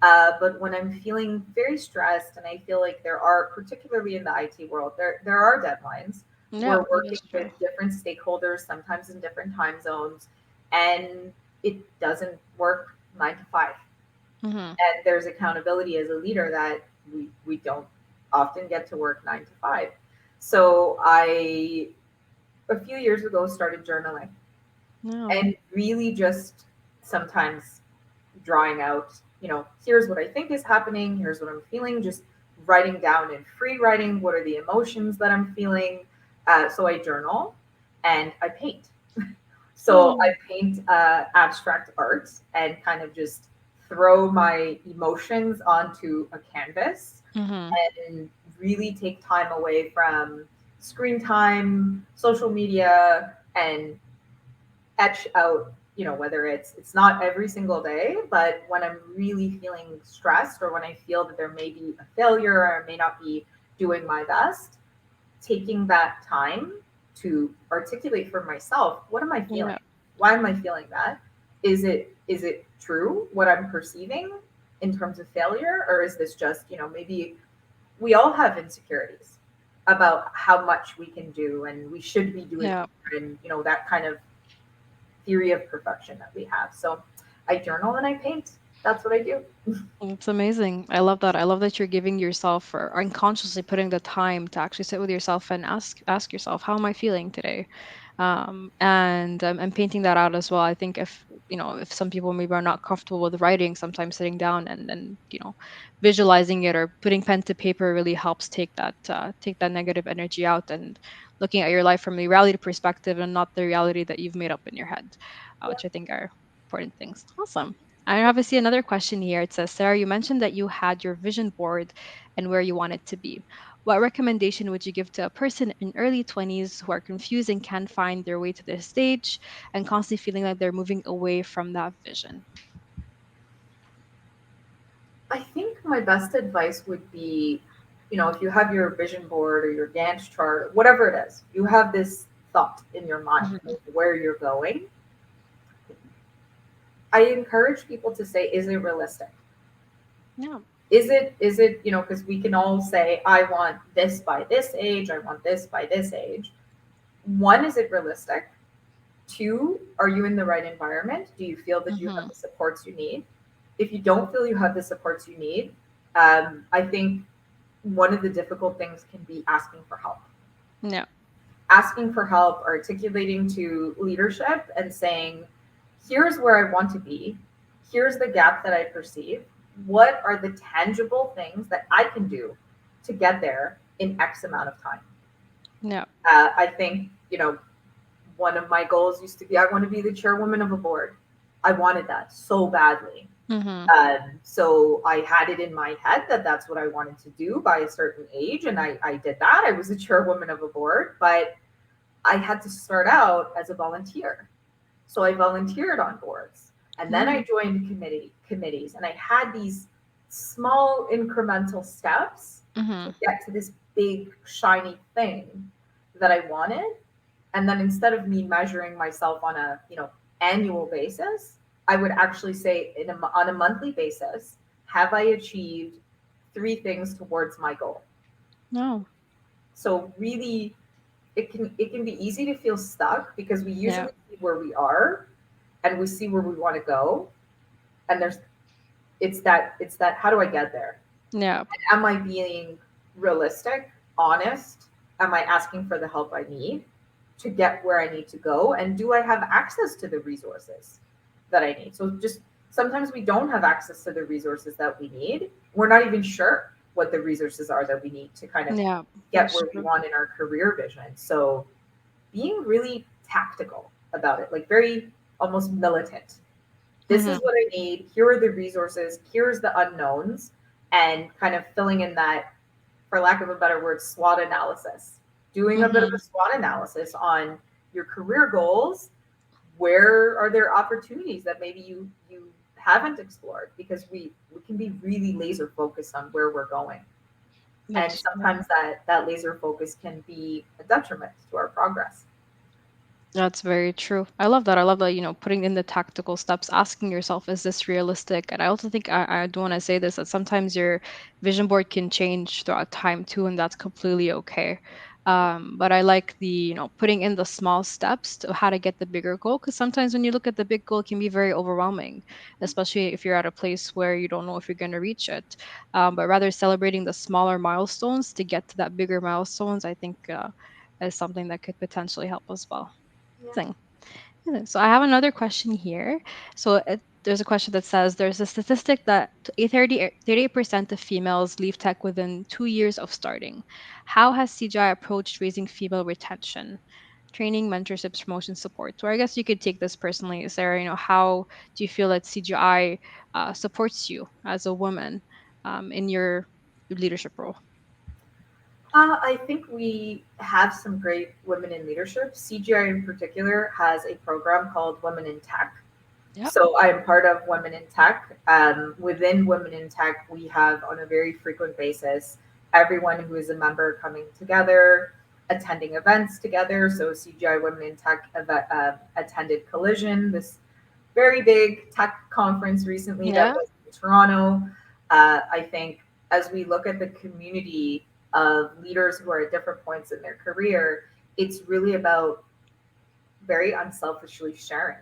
But when I'm feeling very stressed and I feel like there are, particularly in the IT world, there are deadlines. Yeah, We're that working is with true. different stakeholders, sometimes in different time zones, and it doesn't work 9 to 5. Mm-hmm. And there's accountability as a leader that we don't often get to work 9 to 5. So I, a few years ago, started journaling No. and really just sometimes drawing out, here's what I think is happening, here's what I'm feeling, just writing down in free writing what are the emotions that I'm feeling. So I journal and I paint. So I Oh. paint abstract art and kind of just throw my emotions onto a canvas Mm-hmm. and really take time away from screen time, social media, and etch out, whether it's not every single day, but when I'm really feeling stressed or when I feel that there may be a failure or I may not be doing my best, taking that time to articulate for myself, what am I feeling? Yeah. Why am I feeling that? Is it true what I'm perceiving in terms of failure, or is this just, maybe we all have insecurities about how much we can do and we should be doing Yeah. more, and that kind of theory of perfection that we have. So I journal and I paint. That's what I do. It's amazing. I love that. I love that you're giving yourself or unconsciously putting the time to actually sit with yourself and ask yourself, how am I feeling today? And painting that out as well. I think if some people maybe are not comfortable with writing, sometimes sitting down and visualizing it or putting pen to paper really helps take that negative energy out and looking at your life from the reality perspective and not the reality that you've made up in your head, Yeah. which I think are important things. Awesome. I obviously another question here. It says, Sarah, you mentioned that you had your vision board and where you want it to be. What recommendation would you give to a person in early 20s who are confused and can't find their way to this stage and constantly feeling like they're moving away from that vision? I think my best advice would be, if you have your vision board or your Gantt chart, whatever it is, you have this thought in your mind Hmm. of where you're going. I encourage people to say, is it realistic? Yeah. Is it, because we can all say, I want this by this age, I want this by this age. One, is it realistic? Two, are you in the right environment? Do you feel that you have Hmm. the supports you need? If you don't feel you have the supports you need, I think one of the difficult things can be asking for help. Yeah. Asking for help, articulating to leadership and saying, here's where I want to be. Here's the gap that I perceive. What are the tangible things that I can do to get there in X amount of time? Yeah. I think, one of my goals used to be I want to be the chairwoman of a board. I wanted that so badly. Mm-hmm. So I had it in my head that that's what I wanted to do by a certain age. And I did that. I was the chairwoman of a board, but I had to start out as a volunteer. So I volunteered on boards, and then I Mm-hmm. joined committees, and I had these small incremental steps to Mm-hmm. get to this big shiny thing that I wanted. And then instead of me measuring myself on a annual basis, I would actually say on a monthly basis, have I achieved three things towards my goal? No. So really, it can be easy to feel stuck because we Yeah. usually see where we are and we see where we want to go, and it's that how do I get there? Yeah. And am I being realistic, honest? Am I asking for the help I need to get where I need to go? And do I have access to the resources that I need? So just sometimes we don't have access to the resources that we need. We're not even sure what the resources are that we need to kind of Yeah. get That's where we true. want in our career vision. So being really tactical about it, like very almost militant. This is Mm-hmm. what I need. Here are the resources. Here's the unknowns, and kind of filling in that, for lack of a better word, SWOT analysis. Doing a bit of Mm-hmm. a SWOT analysis on your career goals. Where are there opportunities that maybe you haven't explored? Because we can be really laser focused on where we're going, and That's true. sometimes that laser focus can be a detriment to our progress. That's very true. I love that. I love that, putting in the tactical steps, asking yourself, is this realistic? And I also think I do want to say this that sometimes your vision board can change throughout time too, and that's completely okay. But I like the, putting in the small steps to how to get the bigger goal. Because sometimes when you look at the big goal, it can be very overwhelming, especially if you're at a place where you don't know if you're going to reach it. But rather celebrating the smaller milestones to get to that bigger milestones, I think is something that could potentially help as well. Yeah. Thing. Yeah, so I have another question here. So there's a question that says there's a statistic that 38% of females leave tech within 2 years of starting. How has CGI approached raising female retention, training, mentorships, promotion, support? So I guess you could take this personally, Sarah. How do you feel that CGI supports you as a woman in your leadership role? I think we have some great women in leadership. CGI in particular has a program called Women in Tech. Yep. So I am part of Women in Tech. Within Women in Tech, we have on a very frequent basis everyone who is a member coming together, attending events together. So CGI Women in Tech attended Collision, this very big tech conference recently that Yeah. was in Toronto. I think as we look at the community of leaders who are at different points in their career, it's really about very unselfishly sharing.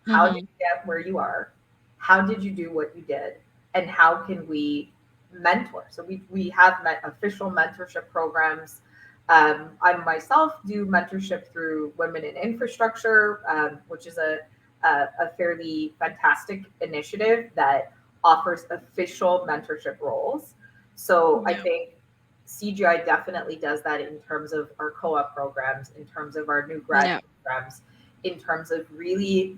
How did Mm-hmm. you get where you are? How did you do what you did? And how can we mentor? So we have official mentorship programs. I myself do mentorship through Women in Infrastructure, which is a fairly fantastic initiative that offers official mentorship roles. So I Yeah. think CGI definitely does that in terms of our co-op programs, in terms of our new grad Yeah. programs, in terms of really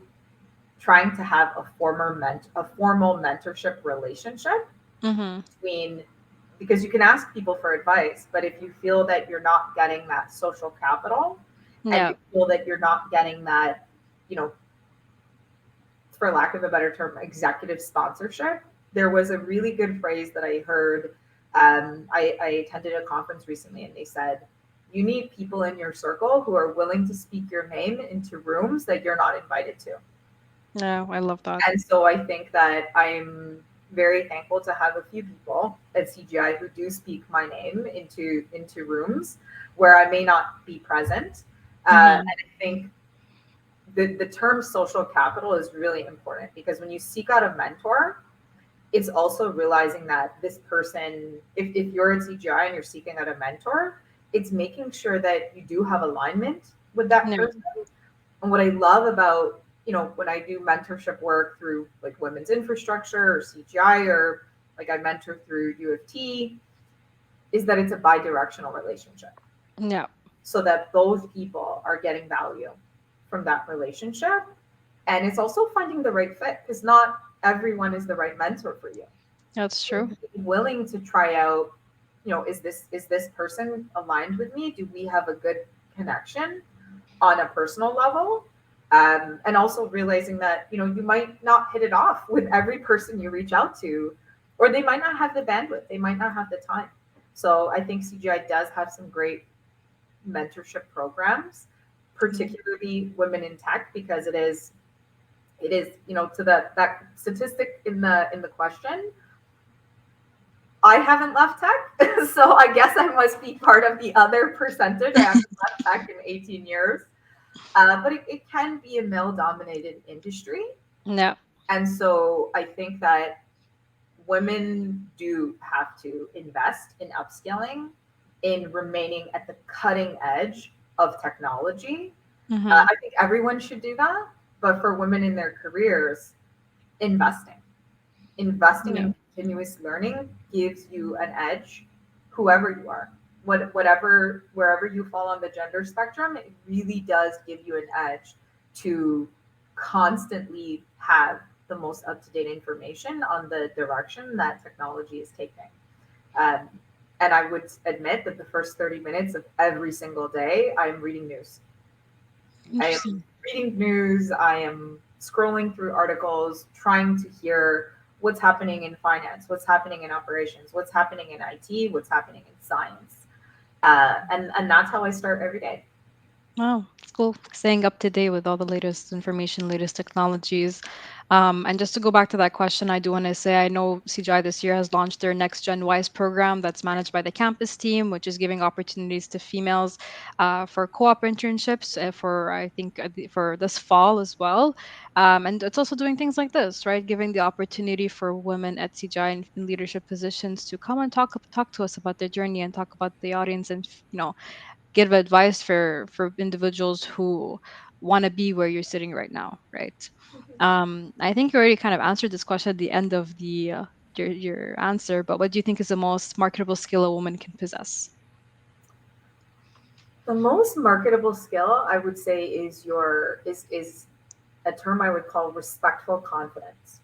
trying to have a formal mentorship relationship Mm-hmm. between, because you can ask people for advice, but if you feel that you're not getting that social capital and Yeah. you feel that you're not getting that, you know, for lack of a better term, executive sponsorship. There was a really good phrase that I heard. I attended a conference recently and they said, you need people in your circle who are willing to speak your name into rooms that you're not invited to. Yeah. I love that. And so I think that I'm very thankful to have a few people at CGI who do speak my name into rooms where I may not be present. And Mm-hmm. I think the term social capital is really important because when you seek out a mentor, it's also realizing that this person, if you're at CGI and you're seeking out a mentor, it's making sure that you do have alignment with that Yeah. person. And what I love about when I do mentorship work through like women's infrastructure or CGI, or like I mentor through U of T, is that it's a bi-directional relationship, Yeah, so that both people are getting value from that relationship. And it's also finding the right fit, because not everyone is the right mentor for you. that's So true. being willing to try out, is this person aligned with me? Do we have a good connection on a personal level? And also realizing that you might not hit it off with every person you reach out to, or they might not have the bandwidth, they might not have the time. So I think CGI does have some great mentorship programs, Yeah. particularly women in tech, because it is to that statistic in the question. I haven't left tech, so I guess I must be part of the other percentage. I haven't left tech in 18 years, but it can be a male-dominated industry, Yeah. and so I think that women do have to invest in upskilling, in remaining at the cutting edge of technology. Mm-hmm. I think everyone should do that, but for women in their careers, investing. Investing Yeah. in continuous learning gives you an edge, whoever you are. Whatever, wherever you fall on the gender spectrum, it really does give you an edge to constantly have the most up-to-date information on the direction that technology is taking. Um, and I would admit that the first 30 minutes of every single day, I'm reading news. I am Interesting. reading news. I am scrolling through articles, trying to hear what's happening in finance, what's happening in operations, what's happening in IT, what's happening in science, and that's how I start every day. Wow, it's cool. Staying up to date with all the latest information, latest technologies. And just to go back to that question, I do want to say I know CGI this year has launched their Next Gen Wise program that's managed by the campus team, which is giving opportunities to females for co-op internships for I think for this fall as well. And it's also doing things like this, right? Giving the opportunity for women at CGI in leadership positions to come and talk to us about their journey and talk about the audience and give advice for individuals who want to be where you're sitting right now, right? I think you already kind of answered this question at the end of the your answer, but what do you think is the most marketable skill a woman can possess? The most marketable skill, I would say, is a term I would call respectful confidence,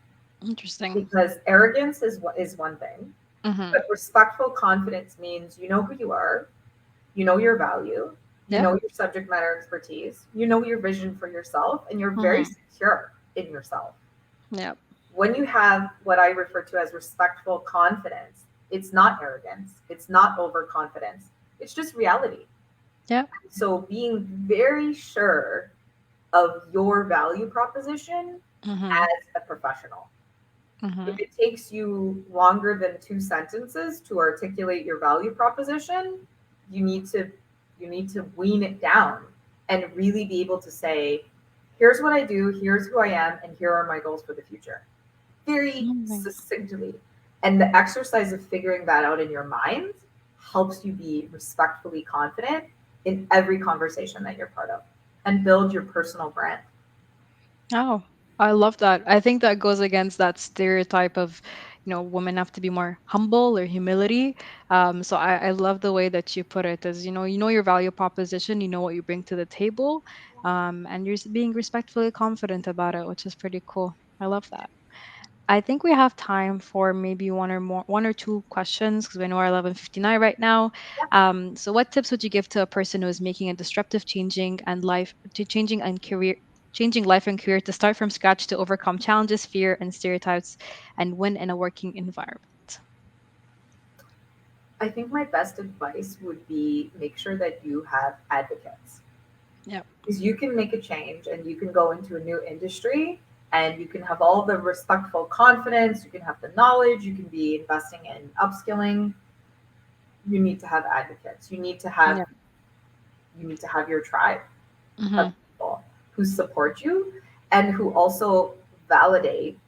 Interesting. because arrogance is one thing, Mm-hmm. but respectful confidence means you know who you are, you know your value, you Yep. know your subject matter expertise, you know your vision for yourself, and you're very Mm-hmm. secure in yourself. Yep. When you have what I refer to as respectful confidence, it's not arrogance, it's not overconfidence, it's just reality. Yep. So being very sure of your value proposition Mm-hmm. as a professional. Mm-hmm. If it takes you longer than two sentences to articulate your value proposition, you need to you need to wean it down and really be able to say, here's what I do, here's who I am, and here are my goals for the future. Very Amazing. succinctly. And the exercise of figuring that out in your mind helps you be respectfully confident in every conversation that you're part of, and build your personal brand. Oh, I love that. I think that goes against that stereotype of, women have to be more humble or humility. So I love the way that you put it as, you know your value proposition, you know what you bring to the table, and you're being respectfully confident about it, which is pretty cool. I love that. I think we have time for maybe one or two questions because we know we're 11:59 right now. So, what tips would you give to a person who is making a disruptive changing and career, changing life and career to start from scratch to overcome challenges, fear, and stereotypes, and win in a working environment? I think my best advice would be make sure that you have advocates, Yep. because you can make a change and you can go into a new industry and you can have all the respectful confidence, you can have the knowledge, you can be investing in upskilling. You need to have advocates. Yep. You need to have your tribe of Mm-hmm. people who support you and who also validate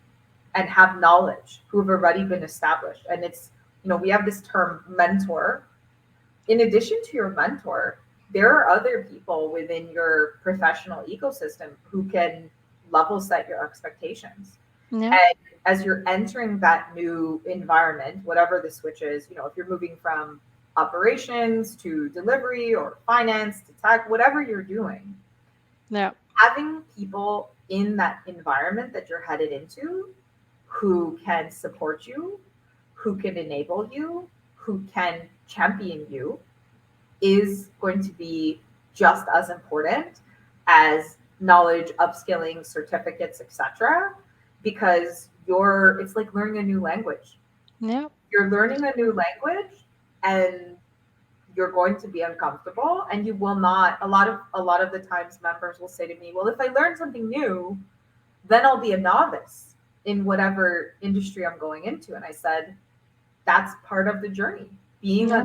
and have knowledge, who have already been established. And we have this term mentor. In addition to your mentor, there are other people within your professional ecosystem who can level set your expectations. Yeah. And as you're entering that new environment, whatever the switch is, if you're moving from operations to delivery or finance to tech, whatever you're doing, Yeah. having people in that environment that you're headed into who can support you, who can enable you, who can champion you is going to be just as important as knowledge, upskilling, certificates, etc. Because it's like learning a new language. Yeah. You're learning It's a new true. language and you're going to be uncomfortable and you will not a lot of the times members will say to me, well, if I learn something new, then I'll be a novice in whatever industry I'm going into. And I said, that's part of the journey, being Yeah.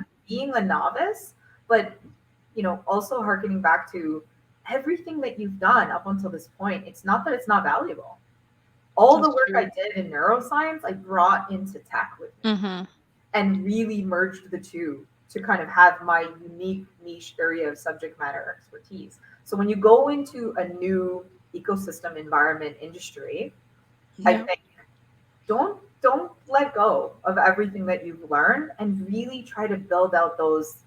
a novice, but also harkening back to everything that you've done up until this point. It's not that it's not valuable. All the That's work I true. did in neuroscience, I brought into tech with me Mm-hmm. and really merged the two to kind of have my unique niche area of subject matter expertise. So when you go into a new ecosystem environment industry, I Yeah. think don't let go of everything that you've learned and really try to build out those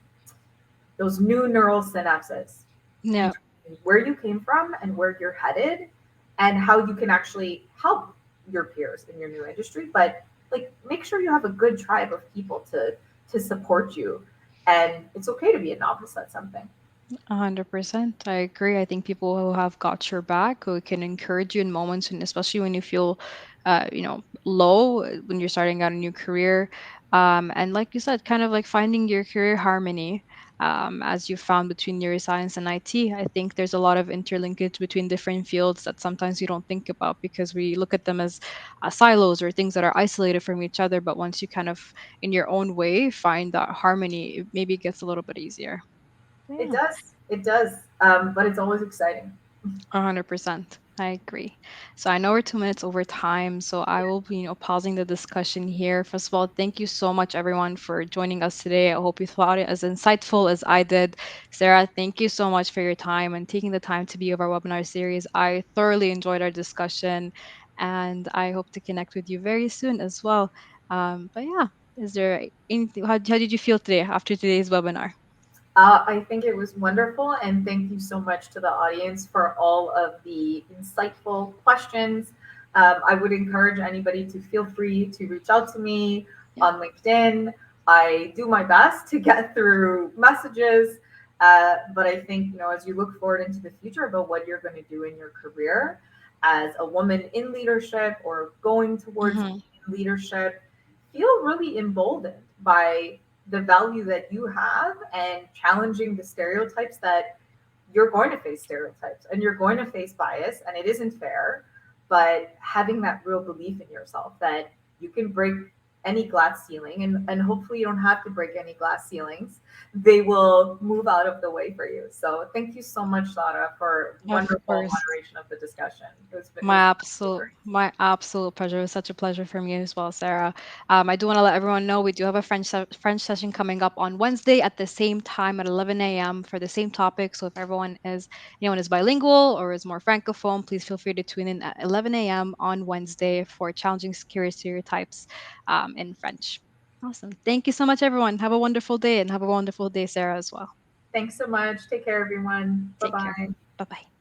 new neural synapses Yeah. between where you came from and where you're headed and how you can actually help your peers in your new industry. But like make sure you have a good tribe of people to support you. And it's okay to be a novice at something. 100%. I agree. I think people who have got your back, who can encourage you in moments, and especially when you feel, low when you're starting out a new career. And like you said, kind of like finding your career harmony, as you found between neuroscience and IT. I think there's a lot of interlinkage between different fields that sometimes you don't think about because we look at them as silos or things that are isolated from each other. But once you kind of, in your own way, find that harmony, it maybe gets a little bit easier. It Yeah. does. It does. But it's always exciting. 100%. I agree. So I know we're 2 minutes over time, so I will be, pausing the discussion here. First of all, thank you so much, everyone, for joining us today. I hope you thought it as insightful as I did. Sarah, thank you so much for your time and taking the time to be of our webinar series. I thoroughly enjoyed our discussion, and I hope to connect with you very soon as well. But yeah, is there anything? How did you feel today after today's webinar? I think it was wonderful, and thank you so much to the audience for all of the insightful questions. I would encourage anybody to feel free to reach out to me Yeah. on LinkedIn. I do my best to get through messages, but I think as you look forward into the future about what you're going to do in your career as a woman in leadership or going towards Hmm. leadership, feel really emboldened by the value that you have and challenging the stereotypes that you're going to face stereotypes and you're going to face bias and it isn't fair, but having that real belief in yourself that you can break any glass ceiling and hopefully you don't have to break any glass ceilings. They will move out of the way for you. So thank you so much, Lara, for Of wonderful course. moderation of the discussion. It was My great. absolute pleasure. It was such a pleasure for me as well, Sarah. I do want to let everyone know we do have a French session coming up on Wednesday at the same time at 11 a.m. for the same topic. So if anyone is bilingual or is more francophone, please feel free to tune in at 11 a.m. on Wednesday for challenging career stereotypes, in French. Awesome. Thank you so much, everyone. Have a wonderful day, and have a wonderful day, Sarah, as well. Thanks so much. Take care, everyone. Bye Take care. bye. Bye bye.